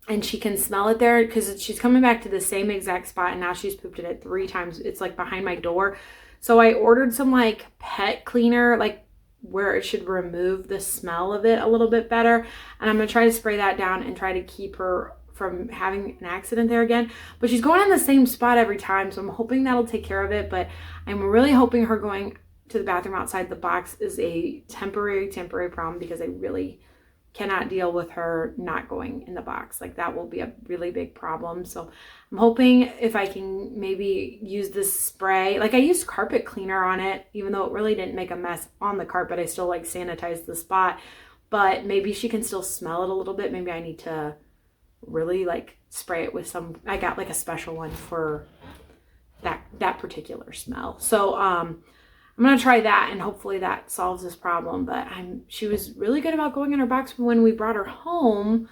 and she can smell it there, because she's coming back to the same exact spot, and now she's pooped it 3 times. It's like behind my door. So I ordered some like pet cleaner, like where it should remove the smell of it a little bit better, and I'm gonna try to spray that down and try to keep her from having an accident there again. But she's going in the same spot every time, so I'm hoping that'll take care of it. But I'm really hoping her going to the bathroom outside the box is a temporary problem because I really cannot deal with her not going in the box. Like that will be a really big problem. So I'm hoping if I can maybe use this spray. Like I used carpet cleaner on it, even though it really didn't make a mess on the carpet. I still like sanitized the spot, but maybe she can still smell it a little bit. Maybe I need to really like spray it with some, I got like a special one for that particular smell. So I'm gonna try that and hopefully that solves this problem. But she was really good about going in her box when we brought her home.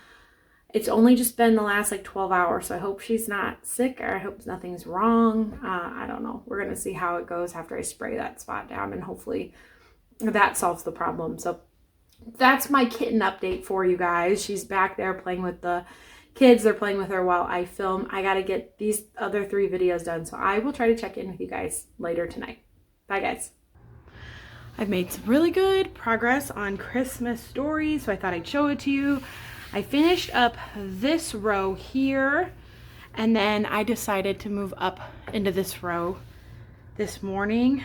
It's only just been the last like 12 hours, so I hope she's not sick, or I hope nothing's wrong. I don't know. We're gonna see how it goes after I spray that spot down, and hopefully that solves the problem. So that's my kitten update for you guys. She's back there playing with the kids. They're playing with her while I film. I gotta get these other 3 videos done, so I will try to check in with you guys later tonight. Bye guys. I've made some really good progress on Christmas stories, so I thought I'd show it to you. I finished up this row here, and then I decided to move up into this row this morning.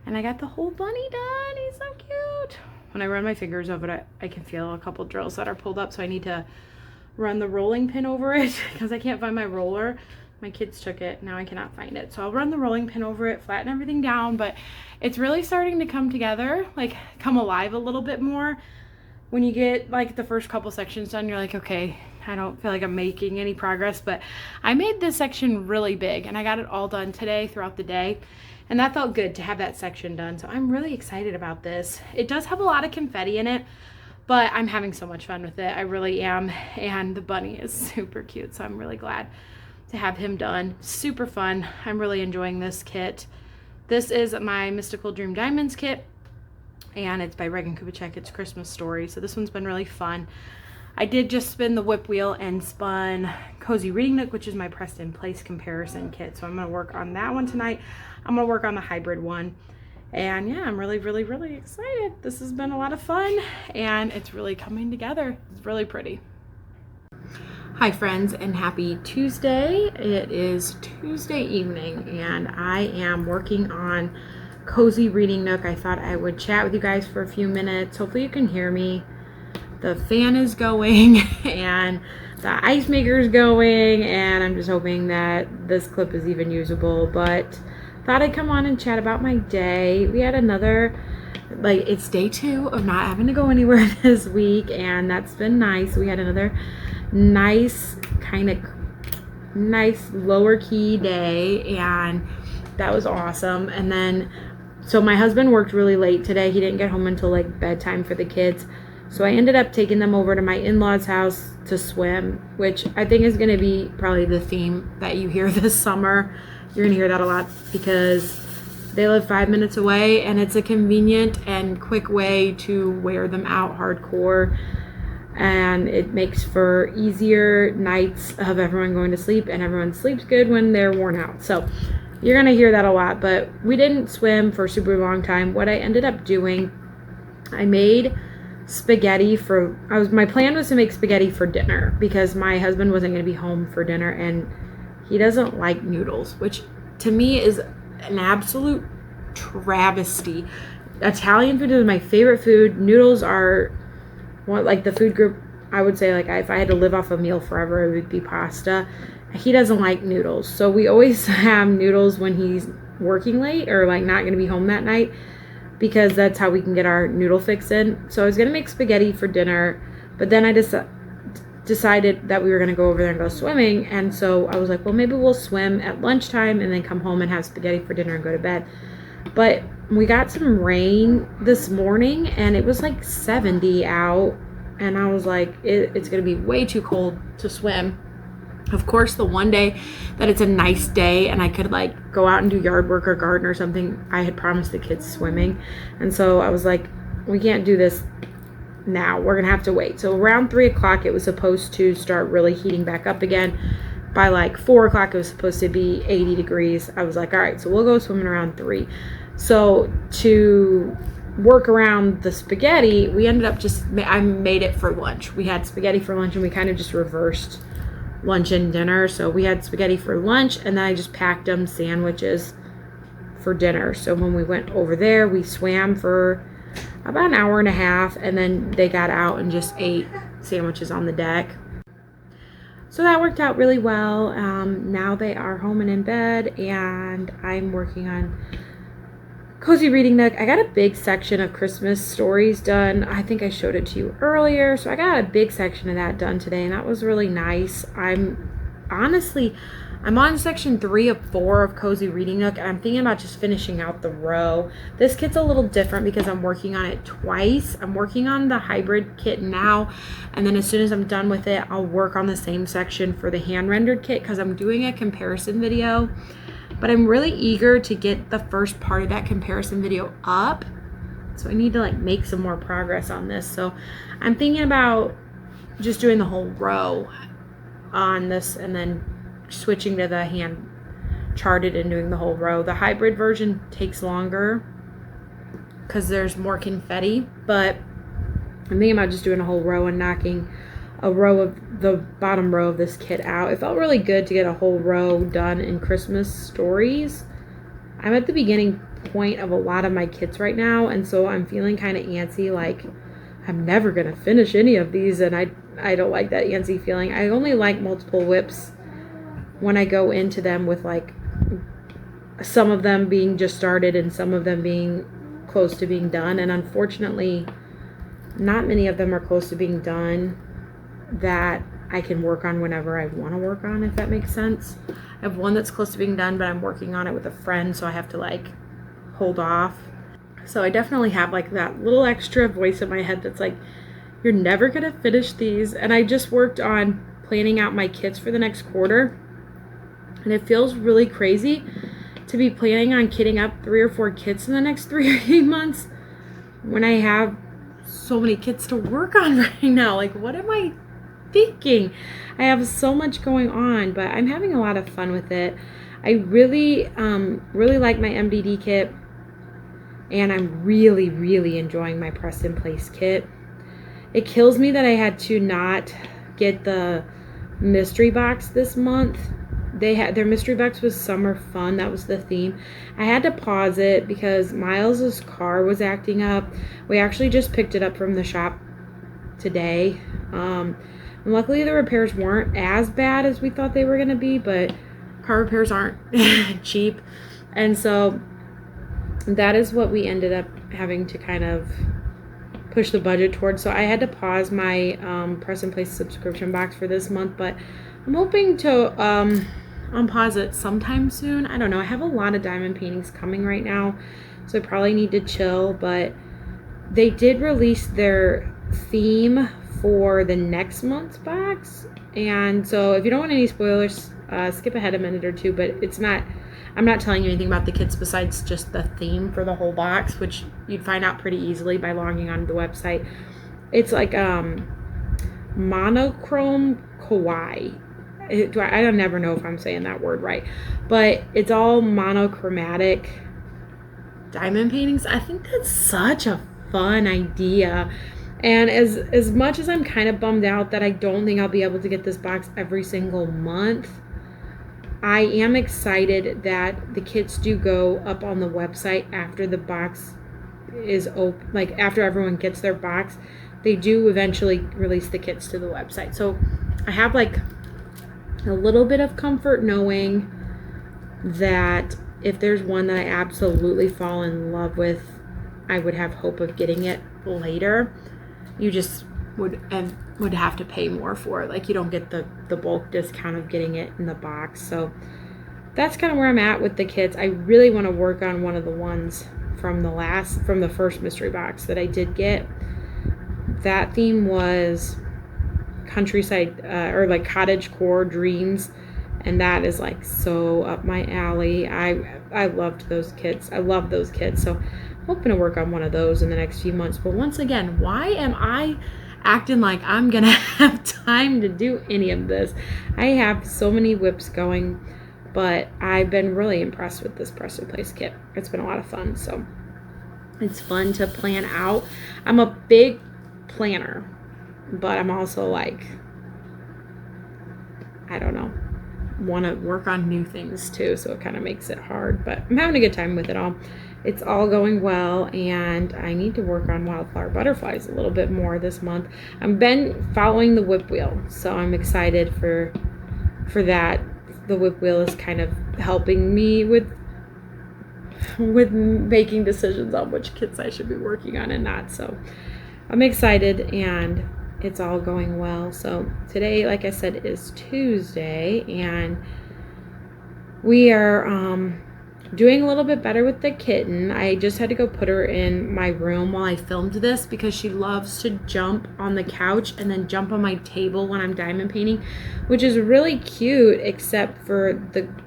And I got the whole bunny done. He's so cute. When I run my fingers over it, I can feel a couple drills that are pulled up, so I need to run the rolling pin over it because I can't find my roller. My kids took it, now I cannot find it. So I'll run the rolling pin over it, flatten everything down, but it's really starting to come together, like come alive a little bit more. When you get like the first couple sections done, you're like, okay, I don't feel like I'm making any progress, but I made this section really big and I got it all done today throughout the day. And that felt good to have that section done. So I'm really excited about this. It does have a lot of confetti in it, but I'm having so much fun with it. I really am. And the bunny is super cute, so I'm really glad to have him done. Super fun. I'm really enjoying this kit. This is my Mystical Dream Diamonds kit, and it's by Regan Kubicek. It's Christmas Story. So this one's been really fun. I did just spin the whip wheel and spun Cozy Reading Nook, which is my pressed in place comparison kit. So I'm going to work on that one tonight. I'm going to work on the hybrid one. And yeah, I'm really, really, really excited. This has been a lot of fun and it's really coming together. It's really pretty. Hi friends, and happy Tuesday. It is Tuesday evening and I am working on Cozy Reading Nook. I thought I would chat with you guys for a few minutes. Hopefully you can hear me. The fan is going and the ice maker is going, and I'm just hoping that this clip is even usable, but thought I'd come on and chat about my day. We had another, like, it's day 2 of not having to go anywhere this week, and that's been nice. We had another nice lower key day, and that was awesome. And then so my husband worked really late today. He didn't get home until like bedtime for the kids, so I ended up taking them over to my in-laws house to swim, which I think is going to be probably the theme that you hear this summer. You're going to hear that a lot because they live 5 minutes away and it's a convenient and quick way to wear them out hardcore. And it makes for easier nights of everyone going to sleep, and everyone sleeps good when they're worn out. So you're going to hear that a lot, but we didn't swim for a super long time. What I ended up doing, I made spaghetti my plan was to make spaghetti for dinner because my husband wasn't going to be home for dinner and he doesn't like noodles, which to me is an absolute travesty. Italian food is my favorite food. Noodles are like the food group. I would say, like, if I had to live off a meal forever, it would be pasta. He doesn't like noodles, so we always have noodles when he's working late or like not going to be home that night, because that's how we can get our noodle fix in. So I was going to make spaghetti for dinner, but then I decided that we were going to go over there and go swimming. And so I was like, well, maybe we'll swim at lunchtime and then come home and have spaghetti for dinner and go to bed. But we got some rain this morning and it was like 70 out. And I was like, it's going to be way too cold to swim. Of course, the one day that it's a nice day and I could like go out and do yard work or garden or something, I had promised the kids swimming. And so I was like, we can't do this now. We're going to have to wait. So around 3 o'clock, it was supposed to start really heating back up again. By like 4 o'clock, it was supposed to be 80 degrees. I was like, all right, so we'll go swimming around 3. So to work around the spaghetti, we ended up I made it for lunch. We had spaghetti for lunch and we kind of just reversed lunch and dinner. So we had spaghetti for lunch and then I just packed them sandwiches for dinner. So when we went over there, we swam for about an hour and a half, and then they got out and just ate sandwiches on the deck. So that worked out really well. Now they are home and in bed, and I'm working on Cozy Reading Nook. I got a big section of Christmas stories done. I think I showed it to you earlier. So I got a big section of that done today, and that was really nice. I'm on section 3 of 4 of Cozy Reading Nook, and I'm thinking about just finishing out the row. This kit's a little different because I'm working on it twice. I'm working on the hybrid kit now, and then as soon as I'm done with it, I'll work on the same section for the hand-rendered kit because I'm doing a comparison video. But I'm really eager to get the first part of that comparison video up. So I need to like make some more progress on this. So I'm thinking about just doing the whole row on this and then switching to the hand charted and doing the whole row. The hybrid version takes longer because there's more confetti, but I'm thinking about just doing a whole row and knocking a row of the bottom row of this kit out. It felt really good to get a whole row done in Christmas stories. I'm at the beginning point of a lot of my kits right now, and so I'm feeling kind of antsy, like I'm never gonna finish any of these, and I don't like that antsy feeling. I only like multiple WIPs when I go into them with like some of them being just started and some of them being close to being done, and unfortunately not many of them are close to being done that I can work on whenever I want to work on, if that makes sense. I have one that's close to being done, but I'm working on it with a friend, so I have to like hold off. So I definitely have like that little extra voice in my head that's like, you're never gonna finish these. And I just worked on planning out my kits for the next quarter, and it feels really crazy to be planning on kitting up 3 or 4 kits in the next 3 or 8 months when I have so many kits to work on right now. Like, what am I thinking? I have so much going on, but I'm having a lot of fun with it. I really like my MDD kit, and I'm really enjoying my press in place kit. It kills me that I had to not get the mystery box this month. Their mystery box was summer fun. That was the theme. I had to pause it because Miles's car was acting up. We actually just picked it up from the shop today. And luckily the repairs weren't as bad as we thought they were going to be, but car repairs aren't cheap. And so that is what we ended up having to kind of push the budget towards. So I had to pause my press and place subscription box for this month, but I'm hoping to unpause it sometime soon. I don't know. I have a lot of diamond paintings coming right now, so I probably need to chill, but they did release their theme for the next month's box, and so if you don't want any spoilers, skip ahead a minute or two, but I'm not telling you anything about the kits besides just the theme for the whole box, which you'd find out pretty easily by logging onto the website. It's like monochrome kawaii. I don't never know if I'm saying that word right, but it's all monochromatic diamond paintings. I think that's such a fun idea. And as much as I'm kind of bummed out that I don't think I'll be able to get this box every single month, I am excited that the kits do go up on the website after the box is open. Like after everyone gets their box, they do eventually release the kits to the website. So I have like a little bit of comfort knowing that if there's one that I absolutely fall in love with, I would have hope of getting it later. You just would have to pay more for it. Like you don't get the bulk discount of getting it in the box. So that's kind of where I'm at with the kits. I really want to work on one of the ones from the first mystery box that I did get. That theme was countryside or like cottage core dreams, and that is like so up my alley. I loved those kits. I love those kits. So hoping to work on one of those in the next few months. But once again, why am I acting like I'm gonna have time to do any of this? I have so many WIPs going, but I've been really impressed with this press and place kit. It's been a lot of fun. So it's fun to plan out. I'm a big planner, but I'm also like, I don't know. want to work on new things too, so it kind of makes it hard, but I'm having a good time with it all. It's all going well, and I need to work on wildflower butterflies a little bit more this month. I've been following the whip wheel, so I'm excited for that. The whip wheel is kind of helping me with making decisions on which kits I should be working on and not. So I'm excited, and it's all going well. So today, like I said, is Tuesday, and we are doing a little bit better with the kitten. I just had to go put her in my room while I filmed this because she loves to jump on the couch and then jump on my table when I'm diamond painting, which is really cute, except for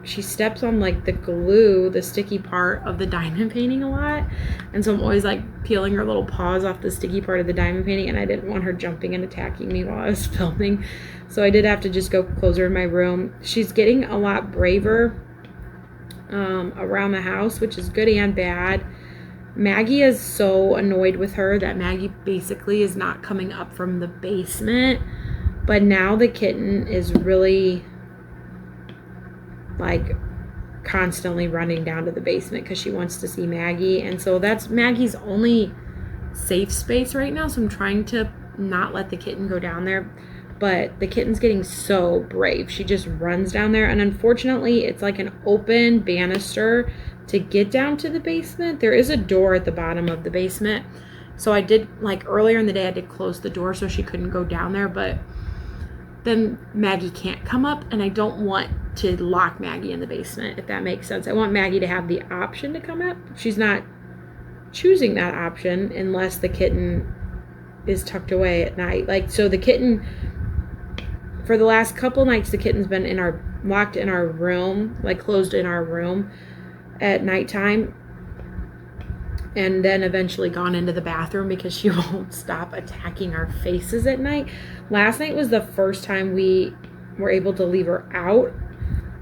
she steps on like the glue, the sticky part of the diamond painting a lot. And so I'm always like peeling her little paws off the sticky part of the diamond painting, and I didn't want her jumping and attacking me while I was filming. So I did have to just go close her in my room. She's getting a lot braver around the house, which is good and bad. Maggie is so annoyed with her that Maggie basically is not coming up from the basement, but now the kitten is really like constantly running down to the basement because she wants to see Maggie, and so that's Maggie's only safe space right now, so I'm trying to not let the kitten go down there. But the kitten's getting so brave. She just runs down there. And unfortunately, it's like an open banister to get down to the basement. There is a door at the bottom of the basement. So I did, like earlier in the day, I did close the door so she couldn't go down there. But then Maggie can't come up. And I don't want to lock Maggie in the basement, if that makes sense. I want Maggie to have the option to come up. She's not choosing that option unless the kitten is tucked away at night. Like, so the kitten... For the last couple nights, the kitten's been locked in our room, like closed in our room at nighttime, and then eventually gone into the bathroom because she won't stop attacking our faces at night. Last night was the first time we were able to leave her out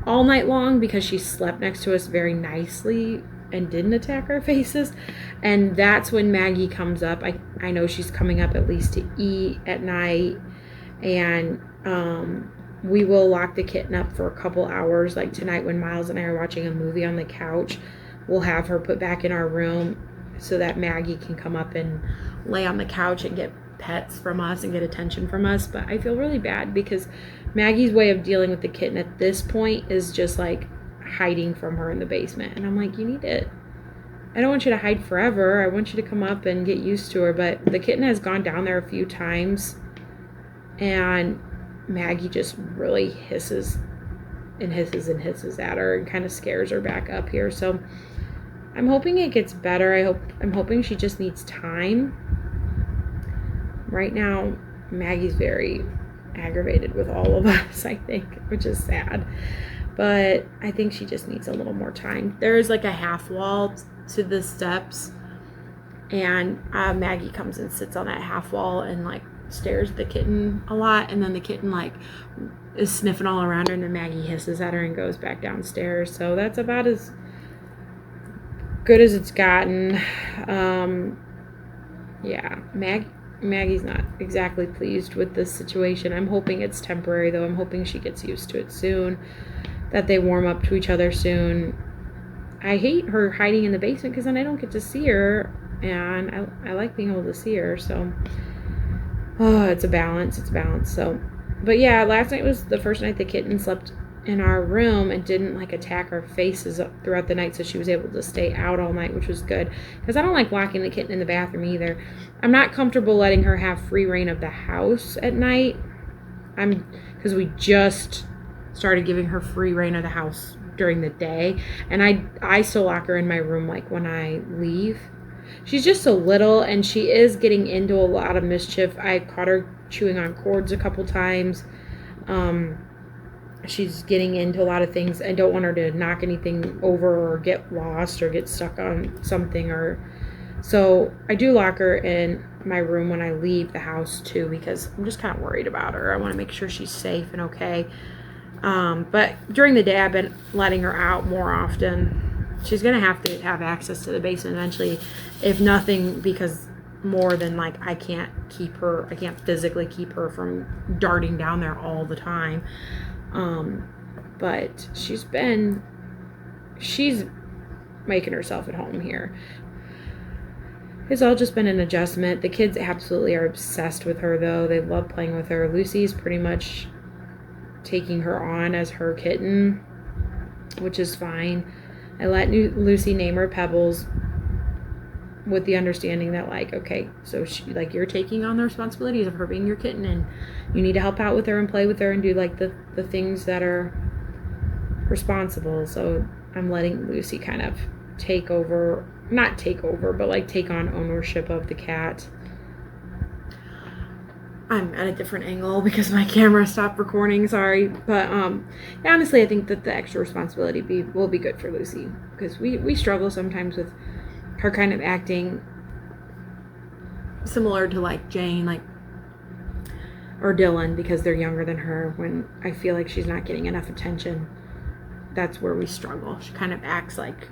all night long because she slept next to us very nicely and didn't attack our faces. And that's when Maggie comes up. I know she's coming up at least to eat at night, and we will lock the kitten up for a couple hours. Like tonight when Miles and I are watching a movie on the couch, we'll have her put back in our room so that Maggie can come up and lay on the couch and get pets from us and get attention from us. But I feel really bad because Maggie's way of dealing with the kitten at this point is just like hiding from her in the basement. And I'm like, you need it. I don't want you to hide forever. I want you to come up and get used to her. But the kitten has gone down there a few times, and Maggie just really hisses and hisses and hisses at her and kind of scares her back up here. So I'm hoping it gets better. I'm hoping she just needs time. Right now, Maggie's very aggravated with all of us, I think, which is sad. But I think she just needs a little more time. There's like a half wall to the steps, and Maggie comes and sits on that half wall and like stares at the kitten a lot, and then the kitten like is sniffing all around her, and then Maggie hisses at her and goes back downstairs. So that's about as good as it's gotten. Yeah, Maggie's not exactly pleased with this situation. I'm hoping it's temporary though. I'm hoping she gets used to it soon, that they warm up to each other soon. I hate her hiding in the basement because then I don't get to see her, and I like being able to see her. So it's a balance. So, but yeah, last night was the first night the kitten slept in our room and didn't like attack our faces throughout the night, so she was able to stay out all night, which was good because I don't like locking the kitten in the bathroom either. I'm not comfortable letting her have free reign of the house at night. Because we just started giving her free reign of the house during the day, and I still lock her in my room like when I leave. She's just so little, and she is getting into a lot of mischief. I caught her chewing on cords a couple times. She's getting into a lot of things. I don't want her to knock anything over or get lost or get stuck on something. So I do lock her in my room when I leave the house too, because I'm just kind of worried about her. I want to make sure she's safe and okay. But during the day, I've been letting her out more often. She's going to have access to the basement eventually, if nothing, because more than like I can't physically keep her from darting down there all the time. but she's making herself at home here. It's all just been an adjustment. The kids absolutely are obsessed with her, though. They love playing with her. Lucy's pretty much taking her on as her kitten, which is fine. I let Lucy name her Pebbles with the understanding that, like, okay, so you're taking on the responsibilities of her being your kitten, and you need to help out with her and play with her and do, like, the things that are responsible. So I'm letting Lucy kind of not take over, but like take on ownership of the cat. I'm at a different angle because my camera stopped recording, sorry. But honestly, I think that the extra responsibility will be good for Lucy, because we struggle sometimes with her kind of acting similar to like Jane, like, or Dylan, because they're younger than her. When I feel like she's not getting enough attention, that's where we struggle. She kind of acts like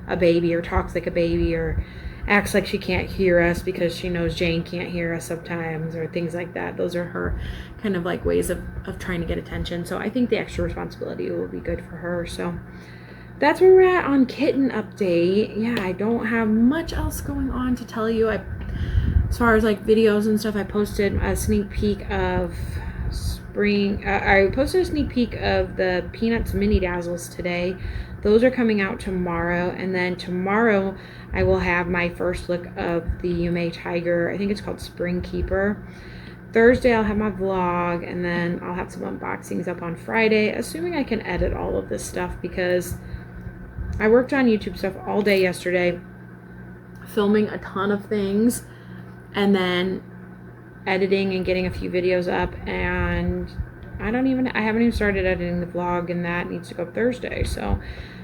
a baby, or talks like a baby, or acts like she can't hear us because she knows Jane can't hear us sometimes, or things like that. Those are her kind of like ways of trying to get attention. So I think the extra responsibility will be good for her. So that's where we're at on kitten update. Yeah, I don't have much else going on to tell you. As far as like videos and stuff, I posted a sneak peek of I posted a sneak peek of the Peanuts mini dazzles today. Those are coming out tomorrow, and then tomorrow I will have my first look of the Yume Tiger. I think it's called Spring Keeper. Thursday I'll have my vlog, and then I'll have some unboxings up on Friday, assuming I can edit all of this stuff, because I worked on YouTube stuff all day yesterday, filming a ton of things, and then editing and getting a few videos up, and I haven't even started editing the vlog, and that needs to go up Thursday. So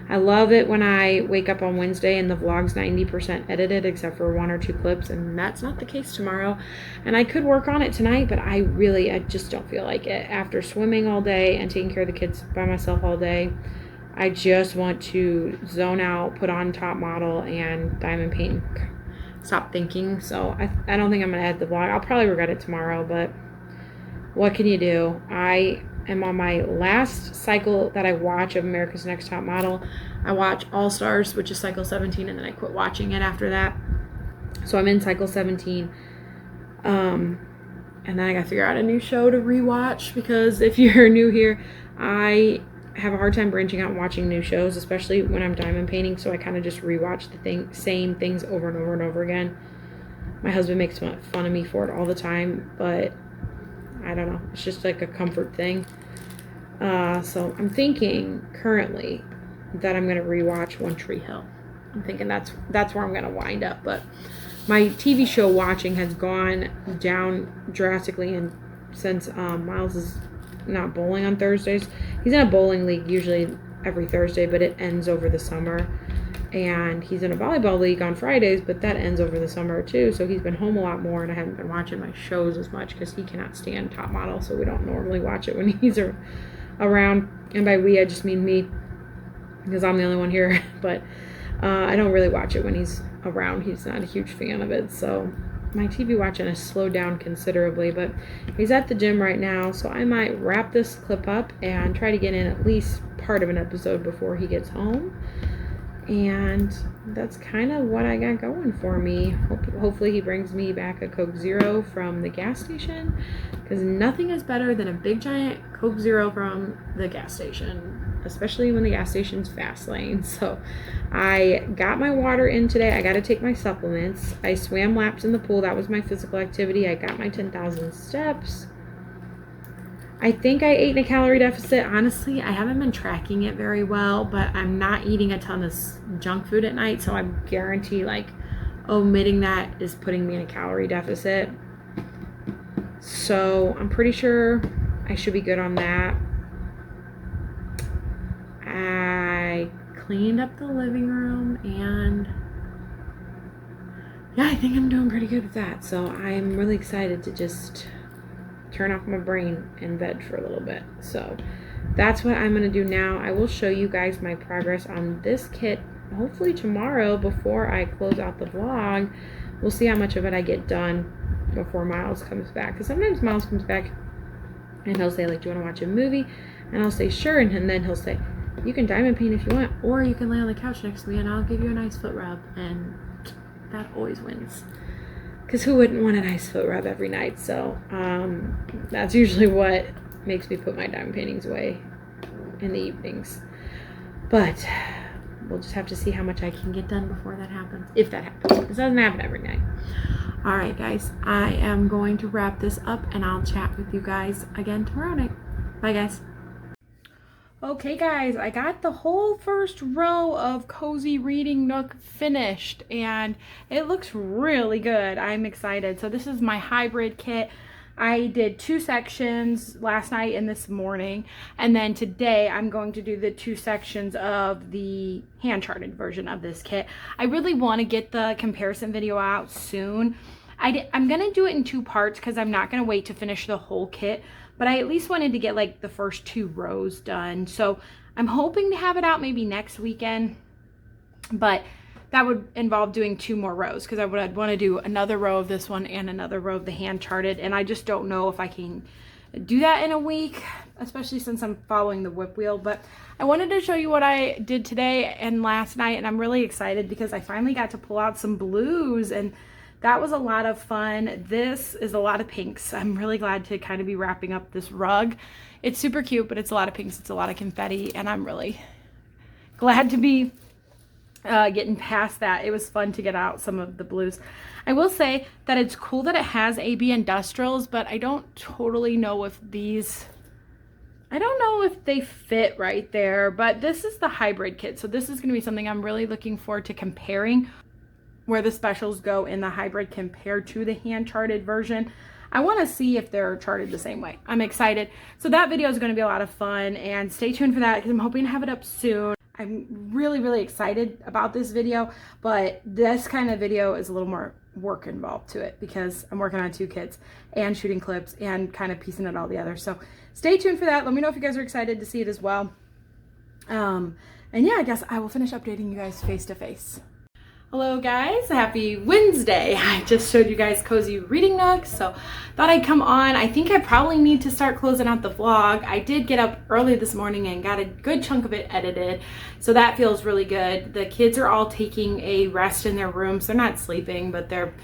I love it when I wake up on Wednesday and the vlog's 90% edited except for 1 or 2 clips, and that's not the case tomorrow. And I could work on it tonight, but I just don't feel like it. After swimming all day and taking care of the kids by myself all day, I just want to zone out, put on Top Model and diamond paint, stop thinking. So I don't think I'm gonna edit the vlog. I'll probably regret it tomorrow, but what can you do? I am on my last cycle that I watch of America's Next Top Model. I watch All Stars, which is cycle 17, and then I quit watching it after that. So I'm in cycle 17. And then I gotta figure out a new show to rewatch, because if you're new here, I have a hard time branching out and watching new shows, especially when I'm diamond painting. So I kind of just rewatch the same things over and over and over again. My husband makes fun of me for it all the time, but I don't know. It's just like a comfort thing. So I'm thinking currently that I'm going to rewatch One Tree Hill. I'm thinking that's where I'm going to wind up. But my TV show watching has gone down drastically, and since Miles is not bowling on Thursdays. He's in a bowling league usually every Thursday, but it ends over the summer. And he's in a volleyball league on Fridays, but that ends over the summer too. So he's been home a lot more, and I haven't been watching my shows as much because he cannot stand Top Model, so we don't normally watch it when he's around. And by we, I just mean me, because I'm the only one here. But I don't really watch it when he's around. He's not a huge fan of it, so my TV watching has slowed down considerably. But he's at the gym right now, so I might wrap this clip up and try to get in at least part of an episode before he gets home. And that's kind of what I got going for me. Hopefully he brings me back a Coke Zero from the gas station, because nothing is better than a big giant Coke Zero from the gas station, especially when the gas station's fast lane. So I got my water in today. I got to take my supplements. I swam laps in the pool. That was my physical activity. I got my 10,000 steps. I think I ate in a calorie deficit. Honestly, I haven't been tracking it very well, but I'm not eating a ton of junk food at night, so I guarantee like omitting that is putting me in a calorie deficit. So I'm pretty sure I should be good on that. I cleaned up the living room, and yeah, I think I'm doing pretty good with that. So I'm really excited to just turn off my brain and veg for a little bit. So that's what I'm going to do now. I will show you guys my progress on this kit hopefully tomorrow before I close out the vlog. We'll see how much of it I get done before Miles comes back, because sometimes Miles comes back and he'll say like, do you want to watch a movie? And I'll say, sure. And then he'll say, you can diamond paint if you want, or you can lay on the couch next to me and I'll give you a nice foot rub. And that always wins. Because who wouldn't want a nice foot rub every night? So that's usually what makes me put my diamond paintings away in the evenings. But we'll just have to see how much I can get done before that happens. If that happens. This doesn't happen every night. All right, guys. I am going to wrap this up and I'll chat with you guys again tomorrow night. Bye, guys. Okay, guys. I got the whole first row of Cozy Reading Nook finished and it looks really good. I'm excited. So this is my hybrid kit. I did 2 sections last night and this morning, and then today I'm going to do the 2 sections of the hand-charted version of this kit. I really want to get the comparison video out soon. I'm going to do it in 2 parts because I'm not going to wait to finish the whole kit, but I at least wanted to get like the first 2 rows done. So I'm hoping to have it out maybe next weekend, but that would involve doing 2 more rows because I'd want to do another row of this one and another row of the hand charted, and I just don't know if I can do that in a week, especially since I'm following the whip wheel. But I wanted to show you what I did today and last night, and I'm really excited because I finally got to pull out some blues, and that was a lot of fun. This is a lot of pinks. I'm really glad to kind of be wrapping up this rug. It's super cute, but it's a lot of pinks, it's a lot of confetti, and I'm really glad to be getting past that. It was fun to get out some of the blues. I will say that it's cool that it has AB Industrials, but I don't totally know if these, I don't know if they fit right there, but this is the hybrid kit. So this is going to be something I'm really looking forward to comparing, where the specials go in the hybrid compared to the hand charted version. I want to see if they're charted the same way. I'm excited. So that video is going to be a lot of fun, and stay tuned for that because I'm hoping to have it up soon. I'm really, really excited about this video, but this kind of video is a little more work involved to it because I'm working on 2 kits and shooting clips and kind of piecing it all together. So stay tuned for that. Let me know if you guys are excited to see it as well. And yeah, I guess I will finish updating you guys face to face. Hello guys, happy Wednesday. I just showed you guys Cozy Reading Nook, so thought I'd come on. I think I probably need to start closing out the vlog. I did get up early this morning and got a good chunk of it edited, so that feels really good. The kids are all taking a rest in their rooms. They're not sleeping, but they're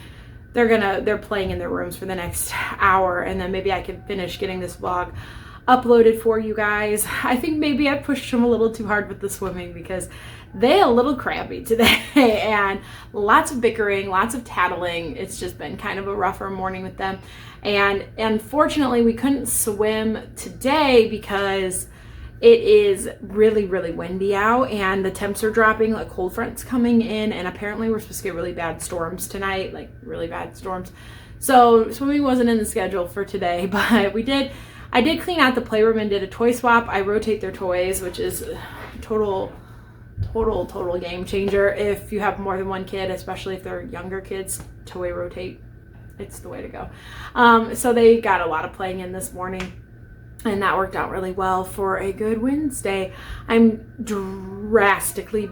playing in their rooms for the next hour, and then maybe I can finish getting this vlog uploaded for you guys. I think maybe I pushed them a little too hard with the swimming because they're a little crappy today and lots of bickering, lots of tattling. It's just been kind of a rougher morning with them. And unfortunately, we couldn't swim today because it is really, really windy out and the temps are dropping, like cold fronts coming in, and apparently we're supposed to get really bad storms tonight, like really bad storms. So swimming wasn't in the schedule for today, but I did clean out the playroom and did a toy swap. I rotate their toys, which is total game changer if you have more than one kid, especially if they're younger kids. Toy rotate, it's the way to go. So they got a lot of playing in this morning, and that worked out really well for a good Wednesday. I'm drastically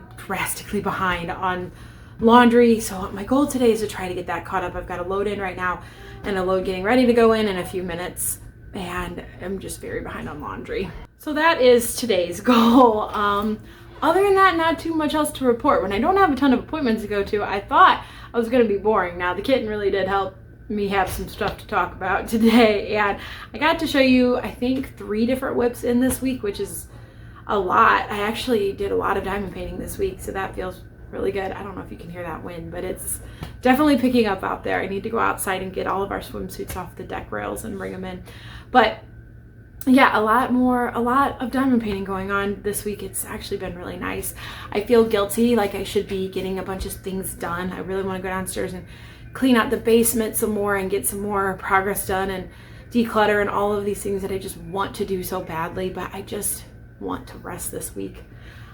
behind on laundry, so my goal today is to try to get that caught up. I've got a load in right now and a load getting ready to go in a few minutes, and I'm just very behind on laundry. So that is today's goal. Other than that, not too much else to report. When I don't have a ton of appointments to go to, I thought I was going to be boring. Now, the kitten really did help me have some stuff to talk about today, and I got to show you, I think, 3 different whips in this week, which is a lot. I actually did a lot of diamond painting this week, so that feels really good. I don't know if you can hear that wind, but it's definitely picking up out there. I need to go outside and get all of our swimsuits off the deck rails and bring them in. But yeah, a lot of diamond painting going on this week. It's actually been really nice. I feel guilty, like I should be getting a bunch of things done. I really want to go downstairs and clean out the basement some more and get some more progress done and declutter and all of these things that I just want to do so badly, but I just want to rest this week.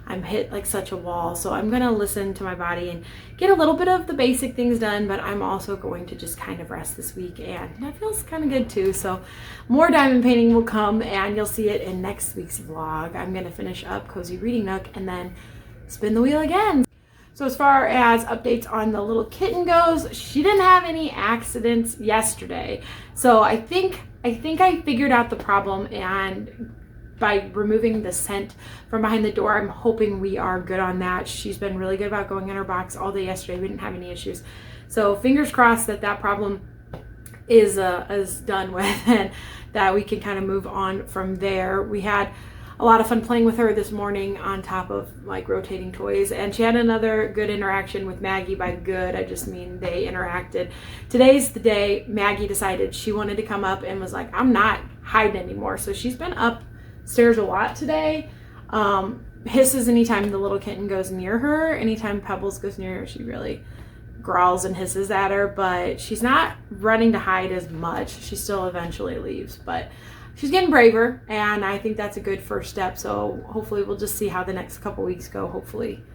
I'm hit like such a wall, so I'm gonna listen to my body and get a little bit of the basic things done, but I'm also going to just kind of rest this week, and that feels kind of good too. So more diamond painting will come, and you'll see it in next week's vlog. I'm gonna finish up Cozy Reading Nook and then spin the wheel again. So as far as updates on the little kitten goes, she didn't have any accidents yesterday, so I think I figured out the problem, and by removing the scent from behind the door, I'm hoping we are good on that. She's been really good about going in her box all day yesterday. We didn't have any issues. So fingers crossed that that problem is done with and that we can kind of move on from there. We had a lot of fun playing with her this morning on top of like rotating toys, and she had another good interaction with Maggie. By good, I just mean they interacted. Today's the day Maggie decided she wanted to come up and was like, I'm not hiding anymore. So she's been upstairs a lot today. Hisses anytime the little kitten goes near her. Anytime Pebbles goes near her, she really growls and hisses at her, but she's not running to hide as much. She still eventually leaves, but she's getting braver, and I think that's a good first step. So hopefully we'll just see how the next couple weeks go. Hopefully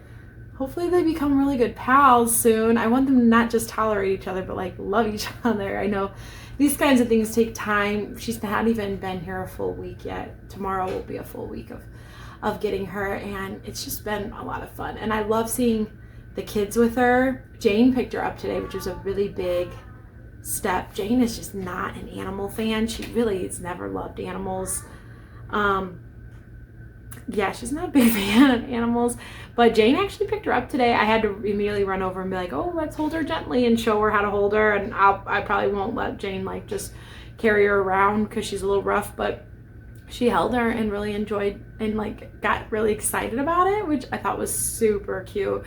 they become really good pals soon. I want them to not just tolerate each other, but like love each other. I know these kinds of things take time. She's not even been here a full week yet. Tomorrow will be a full week of getting her, and it's just been a lot of fun. And I love seeing the kids with her. Jane picked her up today, which was a really big step. Jane is just not an animal fan. She really has never loved animals. Yeah, she's not a big fan of animals, but Jane actually picked her up today. I had to immediately run over and be like, oh, let's hold her gently and show her how to hold her. And I probably won't let Jane like just carry her around because she's a little rough, but she held her and really enjoyed and like got really excited about it, which I thought was super cute.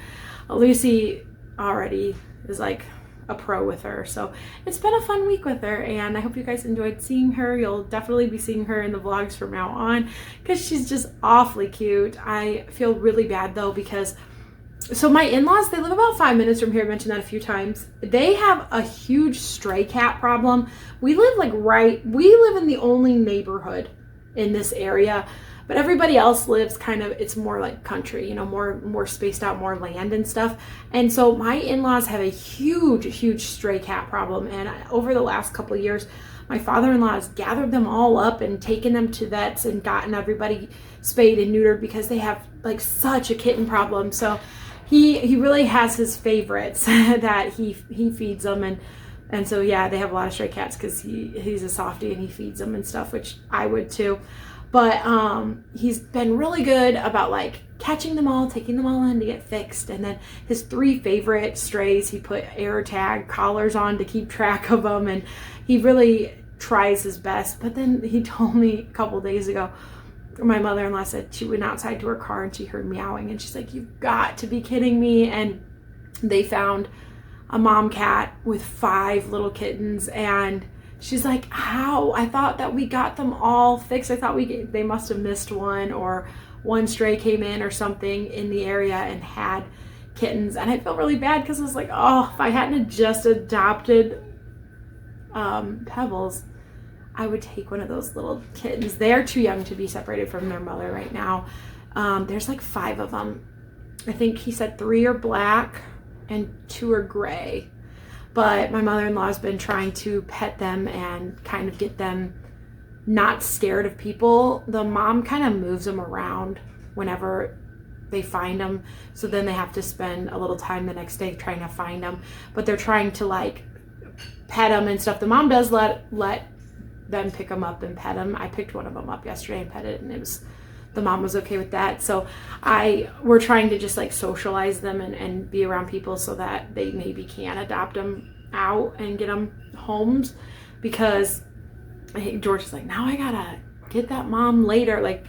Lucy already is like a pro with her, so it's been a fun week with her, and I hope you guys enjoyed seeing her. You'll definitely be seeing her in the vlogs from now on because she's just awfully cute. I feel really bad though because so my in-laws, they live about 5 minutes from here. I mentioned that a few times. They have a huge stray cat problem. We live in the only neighborhood in this area, but everybody else lives kind of, it's more like country, you know, more spaced out, more land and stuff. And so my in-laws have a huge stray cat problem. And over the last couple of years, my father-in-law has gathered them all up and taken them to vets and gotten everybody spayed and neutered because they have like such a kitten problem. So he really has his favorites that he feeds them, and so yeah, they have a lot of stray cats because he's a softie and he feeds them and stuff, which I would too. But he's been really good about like catching them all, taking them all in to get fixed. And then his 3 favorite strays, he put air tag collars on to keep track of them, and he really tries his best. But then he told me a couple days ago, my mother-in-law said she went outside to her car and she heard meowing, and she's like, you've got to be kidding me. And they found a mom cat with 5 little kittens, and she's like, how? I thought that we got them all fixed. I thought they must have missed one, or one stray came in or something in the area and had kittens. And I felt really bad because I was like, oh, if I hadn't just adopted Pebbles, I would take one of those little kittens. They're too young to be separated from their mother right now. There's like 5 of them. I think he said 3 are black and 2 are gray. But my mother-in-law has been trying to pet them and kind of get them not scared of people. The mom kind of moves them around whenever they find them. So then they have to spend a little time the next day trying to find them. But they're trying to like pet them and stuff. The mom does let them pick them up and pet them. I picked one of them up yesterday and pet it, and the mom was okay with that. So we're trying to just like socialize them and be around people so that they maybe can adopt them out and get them homes, because George is like, now I gotta get that mom later. Like,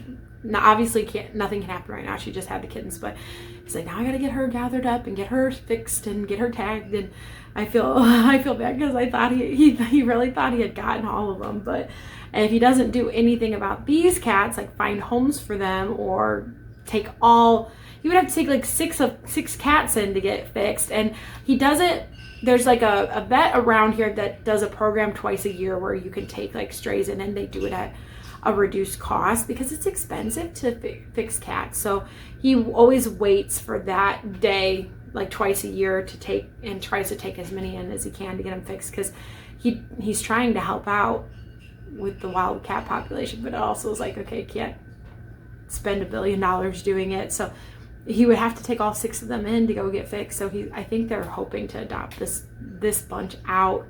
obviously nothing can happen right now. She just had the kittens, but he's like, now I gotta get her gathered up and get her fixed and get her tagged. And I feel bad because I thought he really thought he had gotten all of them. But if he doesn't do anything about these cats, like find homes for them or he would have to take like 6 cats in to get fixed. And he does it. There's like a vet around here that does a program twice a year where you can take like strays in, and they do it at a reduced cost because it's expensive to fix cats. So he always waits for that day, like twice a year, to take and tries to take as many in as he can to get them fixed, because he's trying to help out with the wild cat population, but it also is like, okay, can't spend $1 billion doing it. So he would have to take all 6 of them in to go get fixed. So I think they're hoping to adopt this bunch out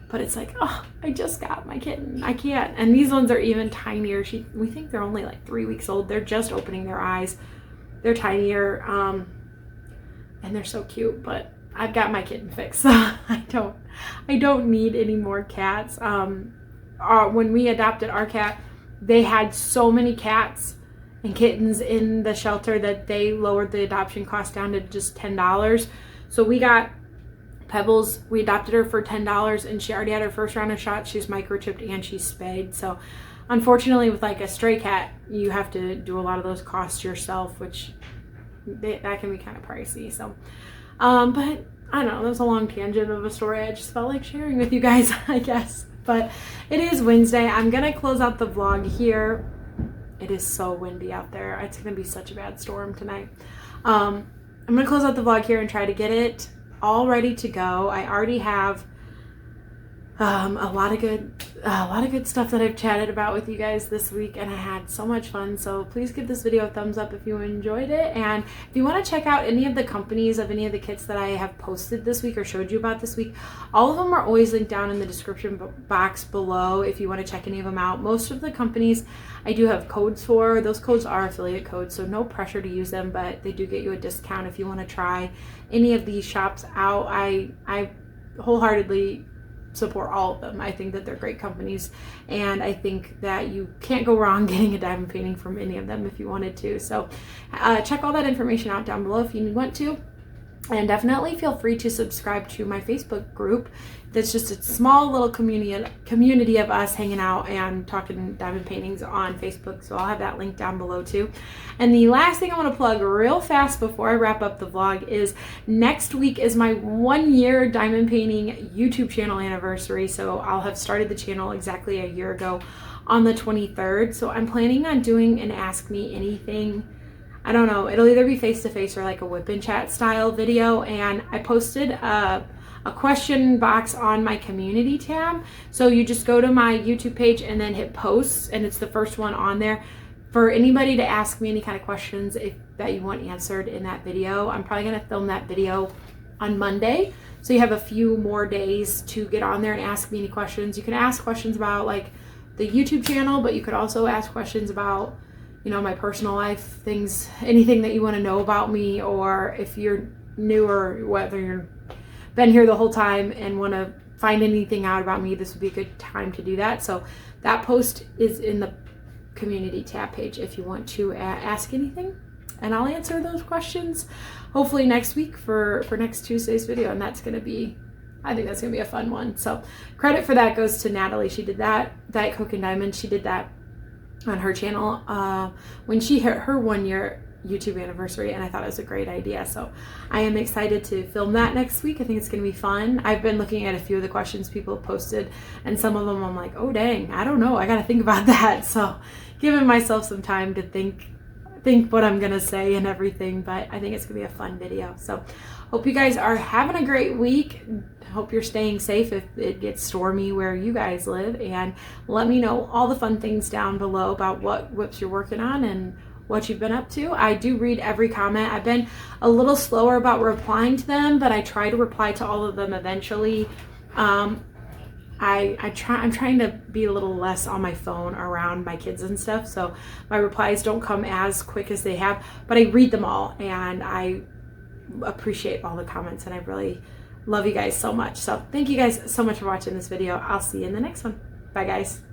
but it's like, oh, I just got my kitten. I can't. And these ones are even tinier. We think they're only like 3 weeks old. They're just opening their eyes. They're tinier, and they're so cute, but I've got my kitten fixed. I don't need any more cats. When we adopted our cat, they had so many cats and kittens in the shelter that they lowered the adoption cost down to just $10. So we got Pebbles. We adopted her for $10, and she already had her first round of shots. She's microchipped and she's spayed. So unfortunately, with like a stray cat, you have to do a lot of those costs yourself, which that can be kind of pricey. So but I don't know, that was a long tangent of a story. I just felt like sharing with you guys, I guess. But it is Wednesday. I'm gonna close out the vlog here. It is so windy out there. It's gonna be such a bad storm tonight. I'm gonna close out the vlog here and try to get it all ready to go. I already have a lot of good stuff that I've chatted about with you guys this week, and I had so much fun. So please give this video a thumbs up if you enjoyed it, and if you want to check out any of the companies of any of the kits that I have posted this week or showed you about this week, all of them are always linked down in the description box below if you want to check any of them out. Most of the companies I do have codes for. Those codes are affiliate codes, so no pressure to use them, but they do get you a discount if you want to try any of these shops out. I wholeheartedly support all of them. I think that they're great companies, and I think that you can't go wrong getting a diamond painting from any of them if you wanted to. So check all that information out down below if you want to, and definitely feel free to subscribe to my Facebook group. That's just a small little community of us hanging out and talking diamond paintings on Facebook. So I'll have that link down below too. And the last thing I want to plug real fast before I wrap up the vlog is next week is my 1 year diamond painting YouTube channel anniversary. So I'll have started the channel exactly a year ago on the 23rd. So I'm planning on doing an Ask Me Anything. I don't know, it'll either be face-to-face or like a whip and chat style video. And I posted a question box on my community tab. So you just go to my YouTube page and then hit posts, and it's the first one on there for anybody to ask me any kind of questions that you want answered in that video. I'm probably gonna film that video on Monday. So you have a few more days to get on there and ask me any questions. You can ask questions about like the YouTube channel, but you could also ask questions about, you know, my personal life, things, anything that you want to know about me, or if you're new or whether you've been here the whole time and want to find anything out about me, this would be a good time to do that. So that post is in the community tab page if you want to ask anything, and I'll answer those questions hopefully next week for next Tuesday's video. And that's going to be, I think that's going to be a fun one. So credit for that goes to Natalie. She did that, Diet Coke and Diamond. She did that on her channel when she hit her 1 year YouTube anniversary, and I thought it was a great idea. So I am excited to film that next week. I think it's going to be fun. I've been looking at a few of the questions people have posted, and some of them I'm like, oh dang, I don't know, I got to think about that. So giving myself some time to think what I'm gonna say and everything, but I think it's gonna be a fun video. So hope you guys are having a great week. Hope you're staying safe if it gets stormy where you guys live, and let me know all the fun things down below about what whips you're working on and what you've been up to. I do read every comment. I've been a little slower about replying to them, but I try to reply to all of them eventually. I'm trying to be a little less on my phone around my kids and stuff, so my replies don't come as quick as they have, but I read them all, and I appreciate all the comments, and I really love you guys so much. So thank you guys so much for watching this video. I'll see you in the next one. Bye guys.